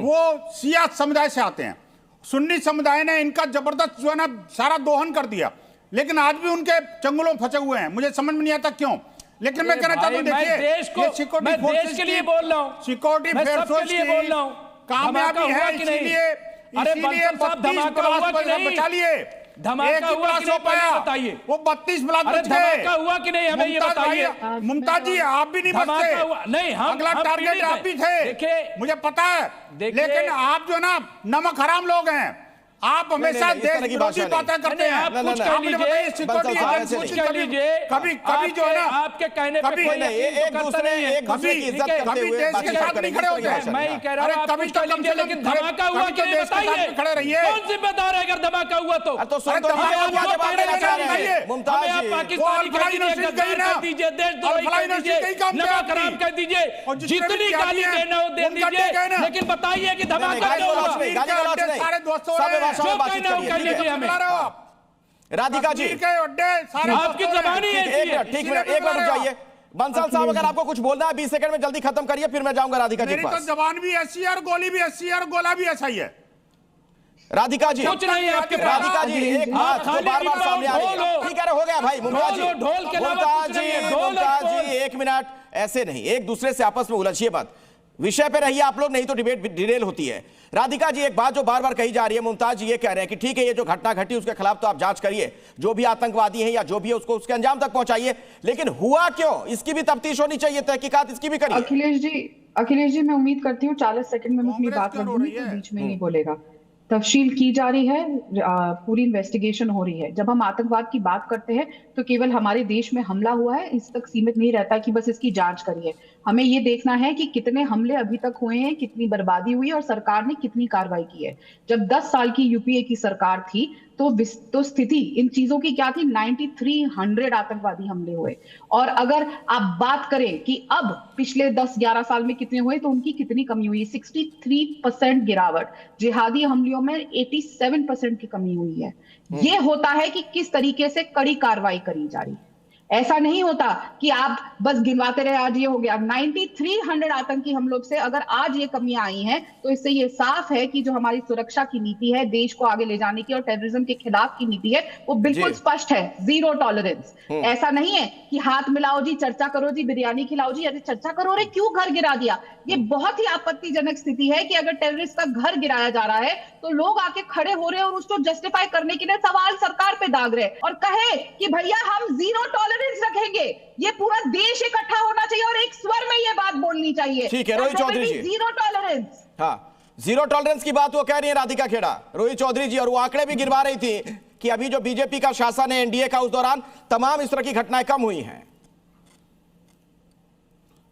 वो शिया समुदाय से आते हैं। सुन्नी समुदाय ने इनका जबरदस्त जो है ना सारा दोहन कर दिया, लेकिन आज भी उनके चंगुलों में फंसे हुए हैं। मुझे समझ में नहीं आता क्यों, लेकिन मैं कहना चाहता हूं देखिए सिक्योरिटी फोर्सेस के लिए बोल रहा हूं, सिक्योरिटी फोर्सेस के लिए बोल रहा हूं, कामयाबी है इसलिए बचा लिए। धमाका हुआ कि नहीं पहले बताइए। वो 32 ब्लास्ट धमाका हुआ कि नहीं, हमें ये बताइए। मुमताज जी आप भी नहीं बचते, नहीं हम अगला टारगेट आप भी थे, मुझे पता है, लेकिन आप जो ना नमक हराम लोग हैं, आप हमेशा देश विरोधी बातें करते हैं। आप कुछ कह लीजिए, कभी कभी जो है ना आपके कहने पे कोई एक दूसरे की इज्जत करते हुए देश के साथ नहीं खड़े होते हैं। मैं कह रहा हूं कभी कम से लेकिन धमाका हुआ कि नहीं बताइए, खड़े रहिए। कौन जिम्मेदार है अगर धमाका हुआ तो? मुमताज जी पाकिस्तानी कर दीजिए, देशद्रोही कर दीजिए, नमक हराम कर दीजिए, जितनी गाली देना हो दे दीजिए, लेकिन बताइए कि धमाका क्यों हुआ? सारे दोस्तों राधिका जी आपकी जबानी है। ठीक है, एक मिनट जाइए। बंसल साहब अगर आपको कुछ बोलना है 20 सेकंड में जल्दी खत्म करिए, फिर मैं जाऊंगा राधिका जी के पास। मेरी तो जबान भी ऐसी है और गोली भी ऐसी है और गोला भी ऐसा ही है। राधिका जी कुछ नहीं है आपके। राधिका जी एक बात जो बार बार सामने आ रही है, ठीक है हो गया भाई। मुमताज जी 1 मिनट, ऐसे नहीं, एक दूसरे से आपस में उलझिए बात, विषय पे रहिए आप लोग, नहीं तो डिबेट डिरेल होती है। राधिका जी एक बात जो बार बार कही जा रही है, मुमताज जी ये कह रहे हैं कि ठीक है ये जो घटना घटी उसके खिलाफ तो आप जांच करिए, जो भी आतंकवादी हैं या जो भी है उसको उसके अंजाम तक पहुंचाइए, लेकिन हुआ क्यों इसकी भी तफ्तीश होनी चाहिए, तहकीकात इसकी भी करिए। अखिलेश जी मैं उम्मीद करती हूँ 40 सेकंड में मैं अपनी बात रखूंगी, बीच में नहीं बोलेगा। तफ्शील की जा रही है, पूरी इन्वेस्टिगेशन हो रही है। जब हम आतंकवाद की बात करते हैं तो केवल हमारे देश में हमला हुआ है इस तक सीमित नहीं रहता कि बस इसकी जांच करिए। हमें ये देखना है कि कितने हमले अभी तक हुए हैं, कितनी बर्बादी हुई और सरकार ने कितनी कार्रवाई की है। जब 10 साल की यूपीए की सरकार थी तो स्थिति इन चीजों की क्या थी? 9300 आतंकवादी हमले हुए। और अगर आप बात करें कि अब पिछले 10-11 साल में कितने हुए तो उनकी कितनी कमी हुई? 63% गिरावट। जिहादी हमलों में 87% की कमी हुई है। ये होता है कि किस तरीके से कड़ी कार्रवाई करी जा रही। ऐसा नहीं होता कि आप बस गिनवाते रहे आज ये हो गया। 9300 आतंकी हमलों से अगर आज ये कमियां आई हैं तो इससे ये साफ है कि जो हमारी सुरक्षा की नीति है, देश को आगे ले जाने की और टेररिज्म के खिलाफ की नीति है, वो बिल्कुल स्पष्ट है, 0 टॉलरेंस। ऐसा नहीं है कि हाथ मिलाओ जी, चर्चा करो जी, बिरयानी खिलाओ जी, अरे चर्चा करो रे क्यों घर गिरा दिया। ये बहुत ही आपत्तिजनक स्थिति है कि अगर टेररिस्ट का घर गिराया जा रहा है तो लोग आके खड़े हो रहे हैं और उसको जस्टिफाई करने के लिए सवाल सरकार पे दाग रहे और कहे कि भैया हम 0 टॉलरेंस रखेंगे। ये पूरा देश इकट्ठा होना चाहिए और एक स्वर में ये बात बोलनी चाहिए। ठीक है रोहित चौधरी जी, 0 टॉलरेंस। हाँ 0 टॉलरेंस की बात वो कह रही है राधिका खेड़ा, रोहित चौधरी जी, और वो आंकड़े भी गिरवा रही थी कि अभी जो बीजेपी का शासन है एनडीए का, उस दौरान तमाम इस तरह की घटनाएं कम हुई हैं।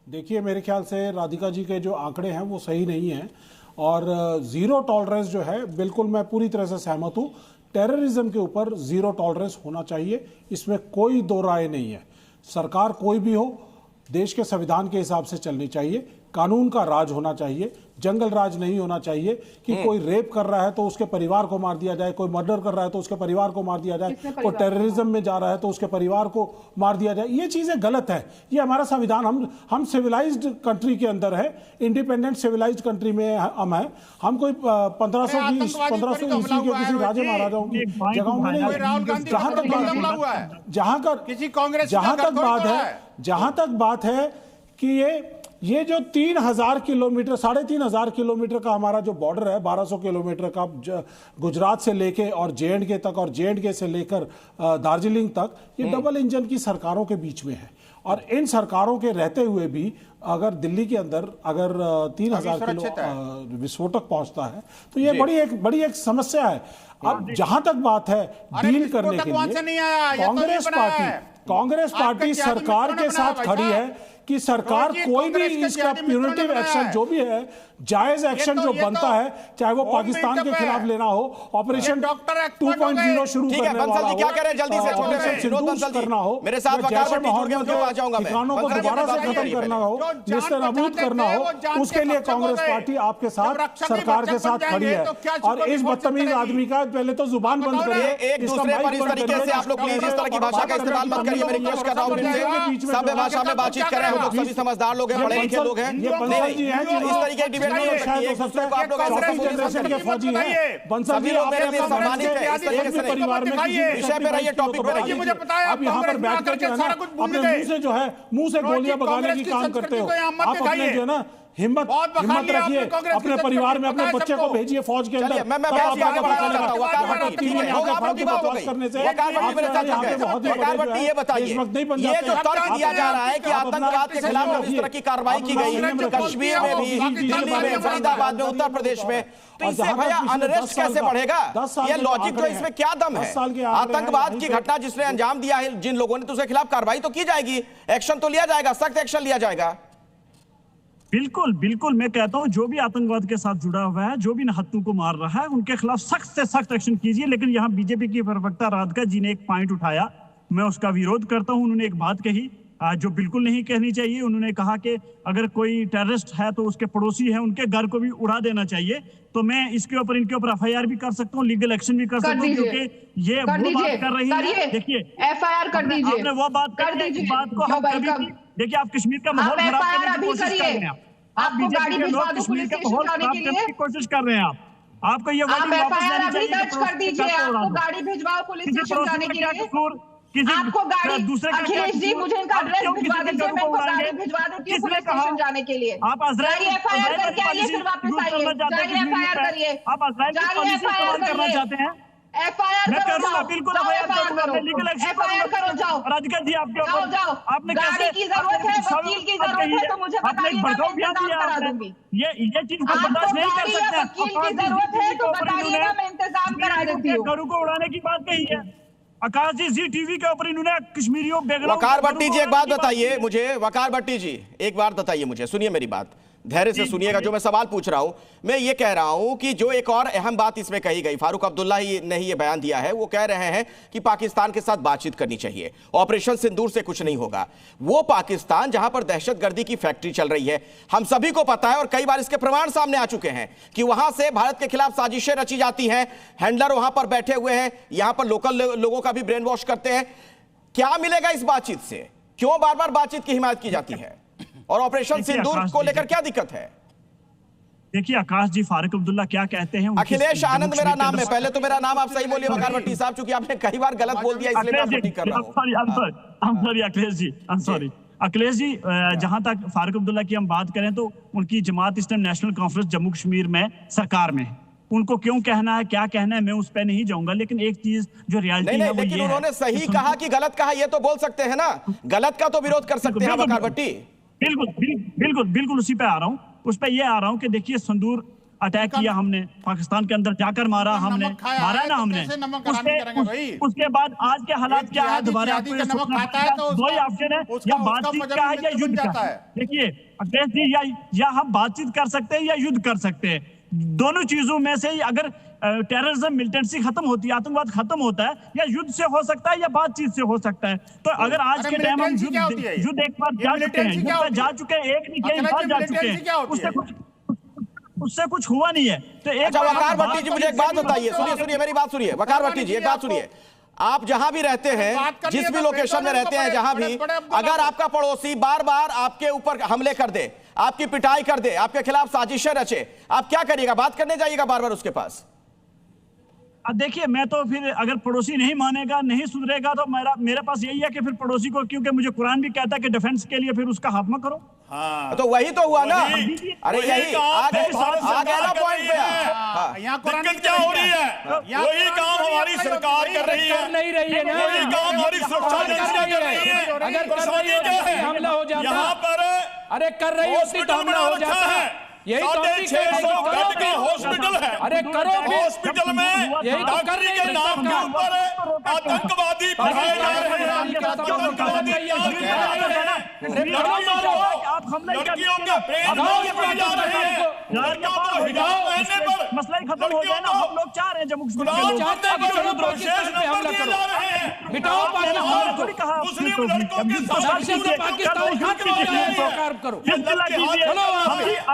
देखिए मेरे ख्याल से राधिका जी के जो आंकड़े हैं वो सही नहीं हैं और 0 टॉलरेंस जो है, बिल्कुल मैं पूरी तरह से सहमत हूं। टेररिज्म के ऊपर 0 टॉलरेंस होना चाहिए, इसमें कोई दो राय नहीं है। सरकार कोई भी हो, देश के संविधान के हिसाब से चलनी चाहिए, कानून का राज होना चाहिए, जंगल राज नहीं होना चाहिए कि कोई रेप कर रहा है तो उसके परिवार को मार दिया जाए, कोई मर्डर कर रहा है तो उसके परिवार को मार दिया जाए, कोई टेररिज्म में जा रहा है तो उसके परिवार को मार दिया जाए। ये चीजें गलत है। ये हमारा संविधान, हम सिविलाइज्ड कंट्री के अंदर है, इंडिपेंडेंट सिविलाइज्ड कंट्री में हम है। हम कोई 1520 ईस्वी के किसी राजा महाराजाओं की जगहों में नहीं। जहां तक बात है कि ये जो 3000 किलोमीटर 3500 किलोमीटर का हमारा जो बॉर्डर है, 1200 किलोमीटर का गुजरात से लेके और जेएंडके तक और जेएंडके से लेकर दार्जिलिंग तक, ये डबल इंजन की सरकारों के बीच में है और इन सरकारों के रहते हुए भी अगर दिल्ली के अंदर अगर 3000 किलो विस्फोटक पहुंचता है तो ये बड़ी एक समस्या है। अब जहां तक बात है डील करने के लिए, कांग्रेस पार्टी सरकार के साथ खड़ी है कि सरकार कोई भी इसका प्यूनिटिव एक्शन जो भी है, जायज एक्शन जो बनता है, चाहे वो पाकिस्तान के खिलाफ लेना हो, ऑपरेशन 2.0 शुरू करने वाला हो, क्या कह रहे हैं जल्दी से करना हो, मेरे साथ ठिकानों को दोबारा से खत्म करना हो, नेस्तनाबूद करना हो, उसके लिए कांग्रेस पार्टी आपके साथ, सरकार के साथ खड़ी है। और इस बदतमीज आदमी का पहले तो जुबान बंद करिए, एक दूसरे पर इस तरीके से आप लोग प्लीज इस तरह की भाषा का इस्तेमाल मत करिए। मैं रिक्वेस्ट कर रहा हूं सभ्य भाषा में बातचीत करें, हम लोग सभी समझदार लोग हैं, पढ़े लिखे लोग हैं। इस तरीके की डिबेट नहीं होती है, एक दूसरे को आप लोग जनरेशन के फौजी हैं। बंसल जी लोग मेरे लिए सम्मानित है, इस तरीके से परिवार में विषय पे रहिए, टॉपिक पे रहिए। मुझे पता है आप यहाँ पर बैठ कर अपने मुंह से जो है मुंह से गोलियां बगाने की काम करते हो। आप अपने जो है ना हिम्मत रखिए, अपने परिवार में अपने बच्चे को भेजिए फौज के अंदर। मैं बात आगे बढ़ाना चाहता हूं। ये बताइए, ये जो तर्क दिया जा रहा है कि आतंकवाद के खिलाफ इस तरह की कार्रवाई की गई कश्मीर में भी, दिल्ली में, फरीदाबाद में, उत्तर प्रदेश में, तो इससे भैया अनरेस्ट कैसे बढ़ेगा? ये लॉजिक तो इसमें क्या दम है? आतंकवाद की घटना जिसने अंजाम दिया है जिन लोगों ने, तो उसके खिलाफ कार्रवाई तो की जाएगी, एक्शन तो लिया जाएगा, सख्त एक्शन लिया जाएगा। बिल्कुल बिल्कुल, मैं कहता हूं जो भी आतंकवाद के साथ जुड़ा हुआ है, जो भी हत्तों को मार रहा है, उनके खिलाफ सख्त से सख्त एक्शन कीजिए। लेकिन यहाँ बीजेपी की प्रवक्ता राधिका जी ने एक पॉइंट उठाया, मैं उसका विरोध करता हूं। उन्होंने एक बात कही जो बिल्कुल नहीं कहनी चाहिए। उन्होंने कहा कि अगर कोई टेररिस्ट है तो उसके पड़ोसी है, उनके घर को भी उड़ा देना चाहिए। तो मैं इसके ऊपर इनके ऊपर FIR भी कर सकता हूँ, लीगल एक्शन भी कर सकता हूँ, क्योंकि ये वो बात कर रही है। देखिए FIR कर दीजिए, आपने वो बात कर दी, बात को हम कभी भी, देखिए आप कश्मीर का माहौल खराब करने की कोशिश कर रहे हैं, आप बीजेपी के लोग कश्मीर का माहौल खराब करने की कोशिश कर रहे हैं। आपको ये FIR अभी दर्ज कर दीजिए, आपको गाड़ी भिजवाओ पुलिस स्टेशन जाने के लिए, आपको गाड़ी, अखिलेश जी मुझे इनका एड्रेस भिजवा दीजिए, मैं इनको गाड़ी भिजवा देती हूँ पुलिस स्टेशन जाने के लिए। आप जाइए FIR करके आइए, फिर वापस आइए, जाइए FIR करिए, आप जाइए FIR करना चाहते हैं, FIR करो, बिल्कुल FIR करो, जाओ राधिका जी, आपके जाओ, आपने गाड़ी की जरूरत है, वकील की जरूरत है, तो मुझे बताइए, मैं इंतजाम करा दूंगी। ये चीज को बर्दाश्त नहीं कर सकते। वकील की जरूरत है तो बताइएगा, मैं इंतजाम करा देती हूँ। घरों को उड़ाने की बात कही है आकाश जी, जी टीवी के ऊपर इन्होंने कश्मीरियों वकार भट्टी जी एक बात बताइए मुझे, वकार भट्टी जी एक बात बताइए मुझे, सुनिए मेरी बात, धैर्य से सुनिएगा। जो मैं सवाल पूछ रहा हूं, मैं ये कह रहा हूं कि जो एक और अहम बात इसमें कही गई, फारूक अब्दुल्ला ही ने ये बयान दिया है, वो कह रहे हैं कि पाकिस्तान के साथ बातचीत करनी चाहिए, ऑपरेशन सिंदूर से कुछ नहीं होगा। वो पाकिस्तान जहां पर दहशतगर्दी की फैक्ट्री चल रही है, हम सभी को पता है और कई बार इसके प्रमाण सामने आ चुके हैं कि वहां से भारत के खिलाफ साजिशें रची जाती हैं, हैंडलर वहां पर बैठे हुए हैं, यहां पर लोकल लोगों का भी ब्रेन वॉश करते हैं। क्या मिलेगा इस बातचीत से? क्यों बार बार बातचीत की हिमायत की जाती है? और ऑपरेशन सिंदूर को लेकर क्या दिक्कत है? देखिए आकाश जी, फारूक अब्दुल्ला क्या कहते हैं, अखिलेश आनंद मेरा नाम है, पहले तो मेरा नाम आप सही बोलिए वकार भट्टी साहब, चूंकि आपने कई बार गलत बोल दिया इसलिए मैं ठीक कर रहा हूं। अखिलेश जी, जहां तक फारूक अब्दुल्ला की हम बात करें तो उनकी जमात इस्लामी नेशनल कॉन्फ्रेंस जम्मू कश्मीर में सरकार में है, उनको क्यों कहना है, क्या कहना है, मैं उस पर नहीं जाऊंगा। लेकिन एक चीज जो रियलिटी है वो लेकिन ये उन्होंने सही कहा कि गलत कहा, ये तो बोल सकते हैं ना, गलत का तो विरोध कर सकते हैं वकार भट्टी। बिल्कुल उसी पे आ रहा हूँ, उस पे ये आ रहा हूँ कि देखिए संदूर अटैक किया हमने, पाकिस्तान के अंदर जाकर मारा हमने, मारा ना हमने, उसके बाद आज के हालात क्या है, दोबारा आपको ये सोचना पड़ेगा, दो ही ऑप्शन है, या बातचीत का है या युद्ध का है। देखिए अखिलेश जी, या हम बातचीत कर सकते हैं या युद्ध कर सकते हैं, दोनों चीजों में से अगर टेररिज्म मिलिटेंसी खत्म होती है, आतंकवाद खत्म होता है, या युद्ध से हो सकता है या बातचीत से हो सकता है। तो अगर आज के टाइम हम युद्ध एक बार जा चुके हैं, एक नहीं कई बार जा चुके हैं, उससे कुछ हुआ नहीं है। तो एक वकार भट्टी जी मुझे एक बात बताइए, सुनिए मेरी बात सुनिए, वकार भट्टी जी एक बात सुनिए, आप जहां भी रहते हैं, जिस भी लोकेशन में रहते हैं, जहां भी, अगर आपका पड़ोसी बार बार आपके ऊपर हमले कर दे, आपकी पिटाई कर दे, आपके खिलाफ साजिशें रचे, आप क्या करिएगा? बात करने जाइएगा बार बार उसके पास? अब देखिए, मैं तो फिर अगर पड़ोसी नहीं मानेगा, नहीं सुधरेगा, तो मेरे पास यही है कि फिर पड़ोसी को, क्योंकि मुझे कुरान भी कहता है कि डिफेंस के लिए फिर उसका खात्मा करो। हाँ। तो वही तो हुआ ना, अरे यही आ गया ना पॉइंट पे। यहाँ कुरान क्या हो रही है? वही काम हमारी सरकार कर रही है, नहीं रही है ना, वही काम हमारी सुरक्षा एजेंसियां कर रही है। अगर परेशानी क्या है, हमला हो जाता, यहाँ पर अरे कर रही होती तो हमला हो जाता है। यही तो 650 बेड का हॉस्पिटल है, अरे करो हॉस्पिटल में डॉक्टरी के नाम के ऊपर आतंकवादी पढ़ाए जा रहे हैं, आतंकवादी तैयार किए जा रहे हैं, लड़कियों के ब्रेन वॉश किए जा रहे हैं, लड़कियों को हिजाब पहनने पर मसला ही खत्म हो गया ना। हम लोग चाह रहे हैं जम्मू कश्मीर लोग चाहते हैं कि चलो पाकिस्तान पे हमला करो, मिटाओ पाकिस्तान को, मुस्लिम लड़कों के साथ पाकिस्तान खत्म हो जाए तो कार्य करो। चलो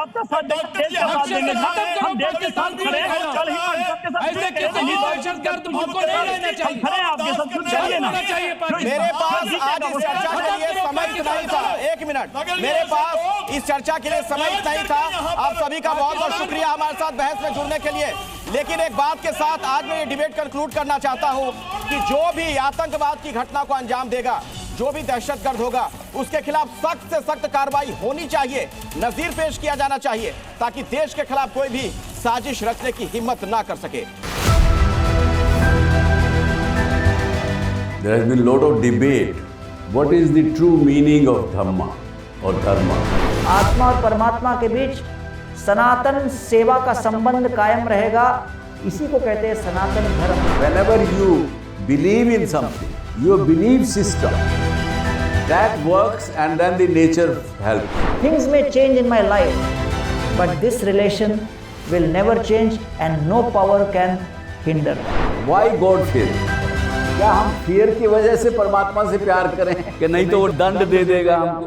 आपका डॉक्टर जी हम देश के साथ खड़े हैं, ऐसे किसी भी दहशतगर्द मुल्क को नहीं रहना चाहिए। मेरे पास आज इस चर्चा के लिए समय नहीं था, एक मिनट, मेरे पास इस चर्चा के लिए समय नहीं था। आप सभी का बहुत बहुत शुक्रिया हमारे साथ बहस में जुड़ने के लिए। लेकिन एक बात के साथ आज मैं ये डिबेट कंक्लूड करना चाहता हूं कि जो भी आतंकवाद की घटना को अंजाम देगा, जो भी दहशतगर्द होगा, उसके खिलाफ सख्त से सख्त कार्रवाई होनी चाहिए, नजीर पेश किया जाना चाहिए, ताकि देश के खिलाफ कोई भी साजिश रचने की हिम्मत ना कर सके। There has been a lot of debate. What is the true meaning of Dhamma or Dharma? आत्मा और परमात्मा के बीच सनातन सेवा का संबंध कायम रहेगा, इसी को कहते हैं सनातन धर्म। Whenever you believe in something, your belief system that works, and then the nature helps. Things may change in my life, but this relation will never change and no power can hinder. Why God fear? क्या हम fear की वजह से परमात्मा से प्यार करें कि नहीं तो वो दंड दे देगा हमको?